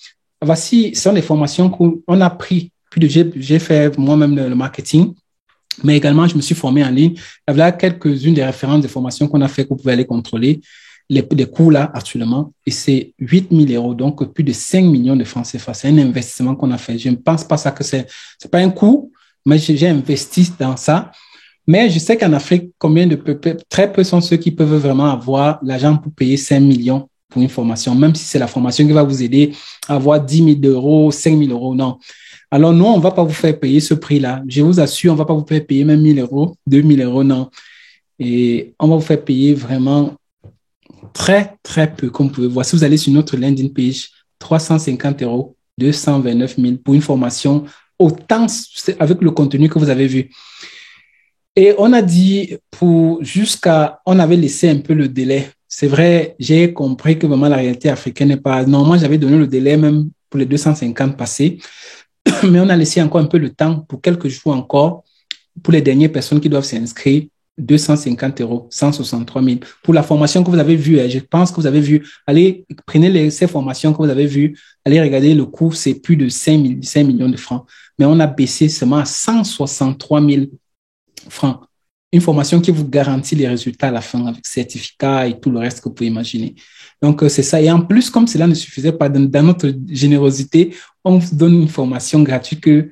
Voici, ce sont des formations qu'on a pris. Puis j'ai fait moi-même le marketing, mais également, je me suis formé en ligne. Il y a quelques-unes des références de formations qu'on a fait que vous pouvez aller contrôler. Les coûts là actuellement, et c'est 8 000 €, donc plus de 5 millions de francs CFA. C'est un investissement qu'on a fait. Je ne pense pas ça que c'est pas un coût, mais j'ai investi dans ça. Mais je sais qu'en Afrique, très peu sont ceux qui peuvent vraiment avoir l'argent pour payer 5 millions pour une formation, même si c'est la formation qui va vous aider à avoir 10 000 €, 5 000 €, non. Alors non, on ne va pas vous faire payer ce prix-là. Je vous assure, on ne va pas vous faire payer même 1 000 €, 2 000 €, non. Et on va vous faire payer vraiment très, très peu, comme vous pouvez voir. Si vous allez sur notre landing page, 350 €, 229 000 pour une formation autant avec le contenu que vous avez vu. Et on a dit on avait laissé un peu le délai. C'est vrai, j'ai compris que vraiment la réalité africaine n'est pas. Normalement, j'avais donné le délai même pour les 250 passés, mais on a laissé encore un peu le temps pour quelques jours encore pour les dernières personnes qui doivent s'inscrire. 250 €, 163 000. Pour la formation que vous avez vue, je pense que vous avez vu, allez, prenez ces formations que vous avez vues, allez regarder le coût, c'est plus de 5 millions de francs. Mais on a baissé seulement à 163 000 francs. Une formation qui vous garantit les résultats à la fin avec certificat et tout le reste que vous pouvez imaginer. Donc, c'est ça. Et en plus, comme cela ne suffisait pas, dans notre générosité, on vous donne une formation gratuite que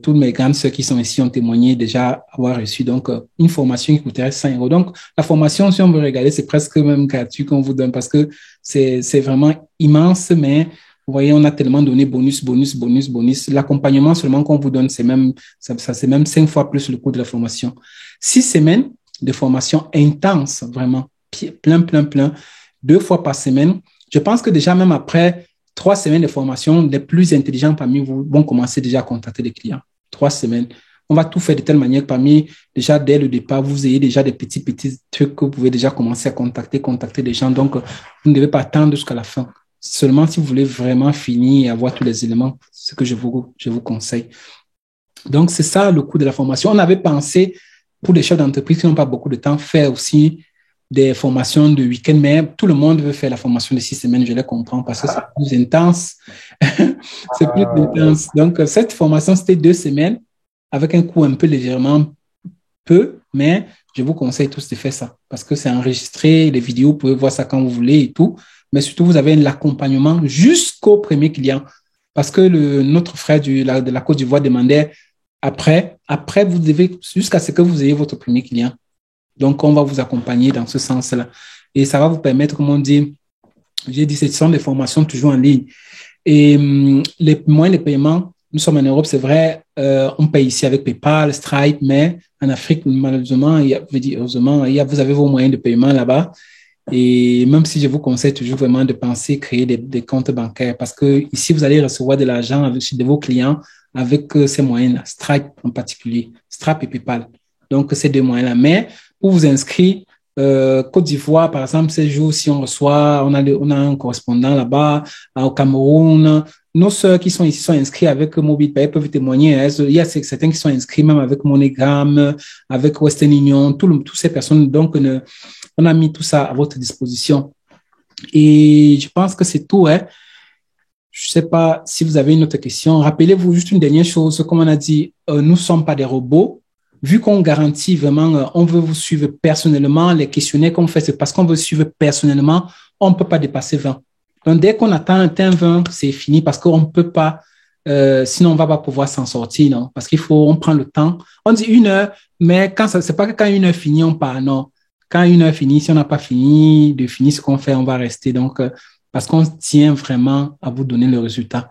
toutes mes grandes sœurs qui sont ici ont témoigné déjà avoir reçu. Donc, une formation qui coûterait 100 €. Donc, la formation, si on veut regarder, c'est presque même gratuit qu'on vous donne parce que c'est vraiment immense, mais vous voyez, on a tellement donné bonus. L'accompagnement seulement qu'on vous donne, c'est même 5 fois plus le coût de la formation. 6 semaines de formation intense, vraiment, plein, 2 fois par semaine. Je pense que déjà, même après 3 semaines de formation, les plus intelligents parmi vous vont commencer déjà à contacter des clients. 3 semaines. On va tout faire de telle manière que déjà dès le départ, vous ayez déjà des petits trucs que vous pouvez déjà commencer à contacter des gens. Donc, vous ne devez pas attendre jusqu'à la fin. Seulement si vous voulez vraiment finir et avoir tous les éléments, c'est ce que je vous conseille. Donc, c'est ça le coût de la formation. On avait pensé, pour les chefs d'entreprise qui n'ont pas beaucoup de temps, faire aussi des formations de week-end, mais tout le monde veut faire la formation de 6 semaines, je les comprends, parce que c'est plus intense. C'est plus intense. Donc, cette formation, c'était 2 semaines, avec un coût un peu légèrement peu, mais je vous conseille tous de faire ça, parce que c'est enregistré, les vidéos, vous pouvez voir ça quand vous voulez et tout, mais surtout, vous avez l'accompagnement jusqu'au premier client, parce que notre frère de la Côte d'Ivoire demandait, après, vous devez, jusqu'à ce que vous ayez votre premier client. Donc, on va vous accompagner dans ce sens-là. Et ça va vous permettre, comme on dit, j'ai dit, ce sont des formations toujours en ligne. Et les moyens de paiement, nous sommes en Europe, c'est vrai, on paye ici avec PayPal, Stripe, mais en Afrique, malheureusement, vous avez vos moyens de paiement là-bas. Et même si je vous conseille toujours vraiment de penser créer des comptes bancaires, parce que ici, vous allez recevoir de l'argent de vos clients avec ces moyens-là, Stripe en particulier, Stripe et PayPal. Donc, ces 2 moyens-là. Mais pour vous inscrire, Côte d'Ivoire, par exemple, ces jours, si on reçoit, on a un correspondant là-bas, au Cameroun. Nos sœurs qui sont ici sont inscrites avec MobilePay, peuvent témoigner. Il y a certains qui sont inscrits même avec MoneyGram, avec Western Union, toutes ces personnes. Donc, on a mis tout ça à votre disposition. Et je pense que c'est tout. Je ne sais pas si vous avez une autre question. Rappelez-vous juste une dernière chose. Comme on a dit, nous ne sommes pas des robots. Vu qu'on garantit vraiment, on veut vous suivre personnellement, les questionnaires qu'on fait, c'est parce qu'on veut suivre personnellement, on ne peut pas dépasser 20. Donc, dès qu'on atteint 20, c'est fini parce qu'on ne peut pas, sinon on ne va pas pouvoir s'en sortir, non? Parce on prend le temps. On dit 1 heure, mais c'est pas que quand 1 heure finit, on part, non. Quand 1 heure finit, si on n'a pas fini de finir ce qu'on fait, on va rester. Donc, parce qu'on tient vraiment à vous donner le résultat.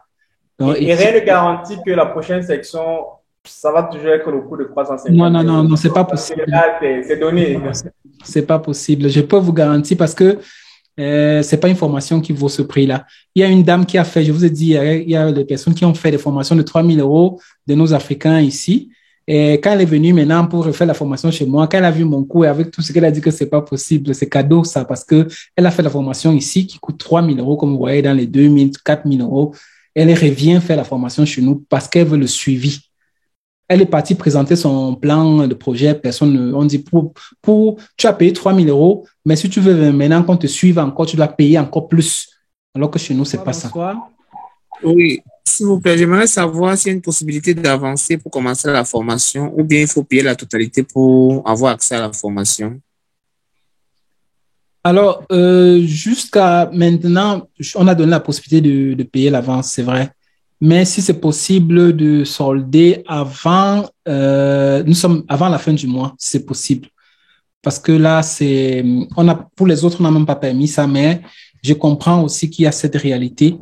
Donc, et rien ne garantit que la prochaine section, ça va toujours être le coût de 350. Non, c'est pas possible. C'est donné. C'est pas possible. Je peux vous garantir parce que c'est pas une formation qui vaut ce prix-là. Il y a une dame qui a fait, je vous ai dit, il y a des personnes qui ont fait des formations de 3 000 € de nos Africains ici. Et quand elle est venue maintenant pour refaire la formation chez moi, quand elle a vu mon coût et avec tout ce qu'elle a dit que c'est pas possible, c'est cadeau ça, parce que elle a fait la formation ici qui coûte 3 000 € comme vous voyez dans les 2 000, 4 000 €. Elle revient faire la formation chez nous parce qu'elle veut le suivi. Elle est partie présenter son plan de projet. On dit, tu as payé 3 000 €, mais si tu veux maintenant qu'on te suive encore, tu dois payer encore plus. Alors que chez nous, c'est pas ça. Oui, s'il vous plaît, j'aimerais savoir s'il y a une possibilité d'avancer pour commencer la formation ou bien il faut payer la totalité pour avoir accès à la formation. Alors, jusqu'à maintenant, on a donné la possibilité de payer l'avance, c'est vrai. Mais si c'est possible de solder avant la fin du mois, c'est possible. Parce que là, pour les autres, on n'a même pas permis ça, mais je comprends aussi qu'il y a cette réalité.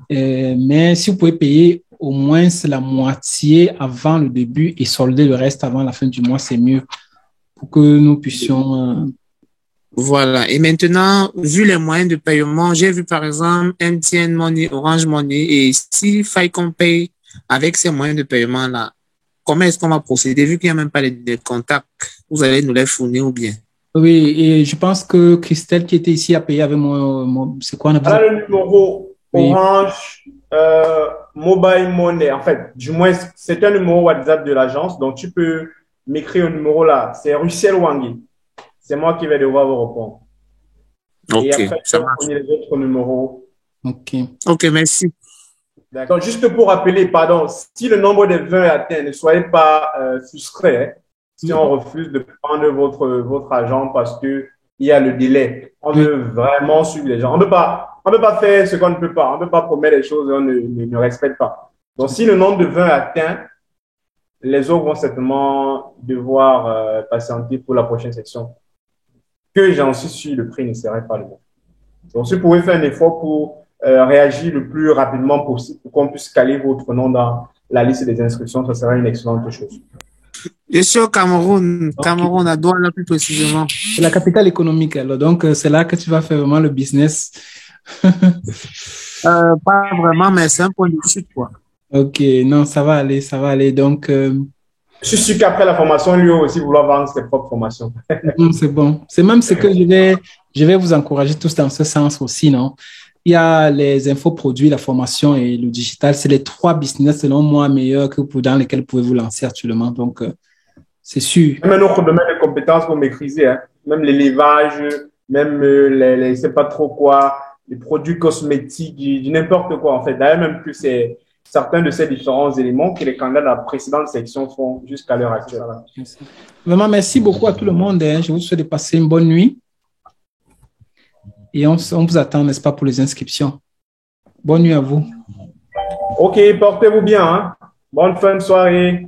Mais si vous pouvez payer au moins la moitié avant le début et solder le reste avant la fin du mois, c'est mieux pour que nous puissions... Voilà. Et maintenant, vu les moyens de paiement, j'ai vu par exemple MTN Money, Orange Money, et s'il faille qu'on paye avec ces moyens de paiement-là, comment est-ce qu'on va procéder vu qu'il n'y a même pas les contacts? Vous allez nous les fournir ou bien? Oui, et je pense que Christelle qui était ici a payé avec c'est quoi on appelle ça? Le numéro Orange Mobile Money. En fait, du moins, c'est un numéro WhatsApp de l'agence. Donc, tu peux m'écrire au numéro là. C'est Russell Wangui. C'est moi qui vais devoir vous répondre. Ok, et après, ça je marche. vais les autres numéros. Ok, merci. D'accord. Juste pour rappeler, pardon, si le nombre de 20 est atteint, ne soyez pas frustrés. Hein, si on refuse de prendre votre argent parce que il y a le délai. On veut vraiment suivre les gens. On ne peut pas faire ce qu'on ne peut pas. On ne peut pas promettre des choses et on ne respecte pas. Donc, si le nombre de 20 est atteint, les autres vont certainement devoir patienter pour la prochaine section. Que j'en suis sûr, le prix ne serait pas le même. Donc, si vous pouvez faire un effort pour réagir le plus rapidement possible pour qu'on puisse caler votre nom dans la liste des inscriptions, ça sera une excellente chose. Je suis au Cameroun, Cameroun à Douala plus précisément. C'est la capitale économique, alors donc c'est là que tu vas faire vraiment le business. Pas vraiment, mais c'est un point de chute, quoi. Ok, non, ça va aller. Donc, je suis sûr qu'après la formation, lui aussi vouloir vendre ses propres formations. C'est bon. C'est même ce que je vais vous encourager tous dans ce sens aussi, non? Il y a les infoproduits, la formation et le digital. C'est les 3 business, selon moi, meilleurs dans lesquels vous pouvez vous lancer actuellement. Donc, c'est sûr. Même un autre domaine de compétences pour maîtriser, hein. Même l'élevage, même les sais pas trop quoi, les produits cosmétiques, du n'importe quoi, en fait. D'ailleurs, même que c'est certains de ces différents éléments que les candidats de la précédente section font jusqu'à l'heure actuelle. Vraiment, merci beaucoup à tout le monde. Hein. Je vous souhaite de passer une bonne nuit. Et on vous attend, n'est-ce pas, pour les inscriptions. Bonne nuit à vous. Ok, portez-vous bien. Hein. Bonne fin de soirée.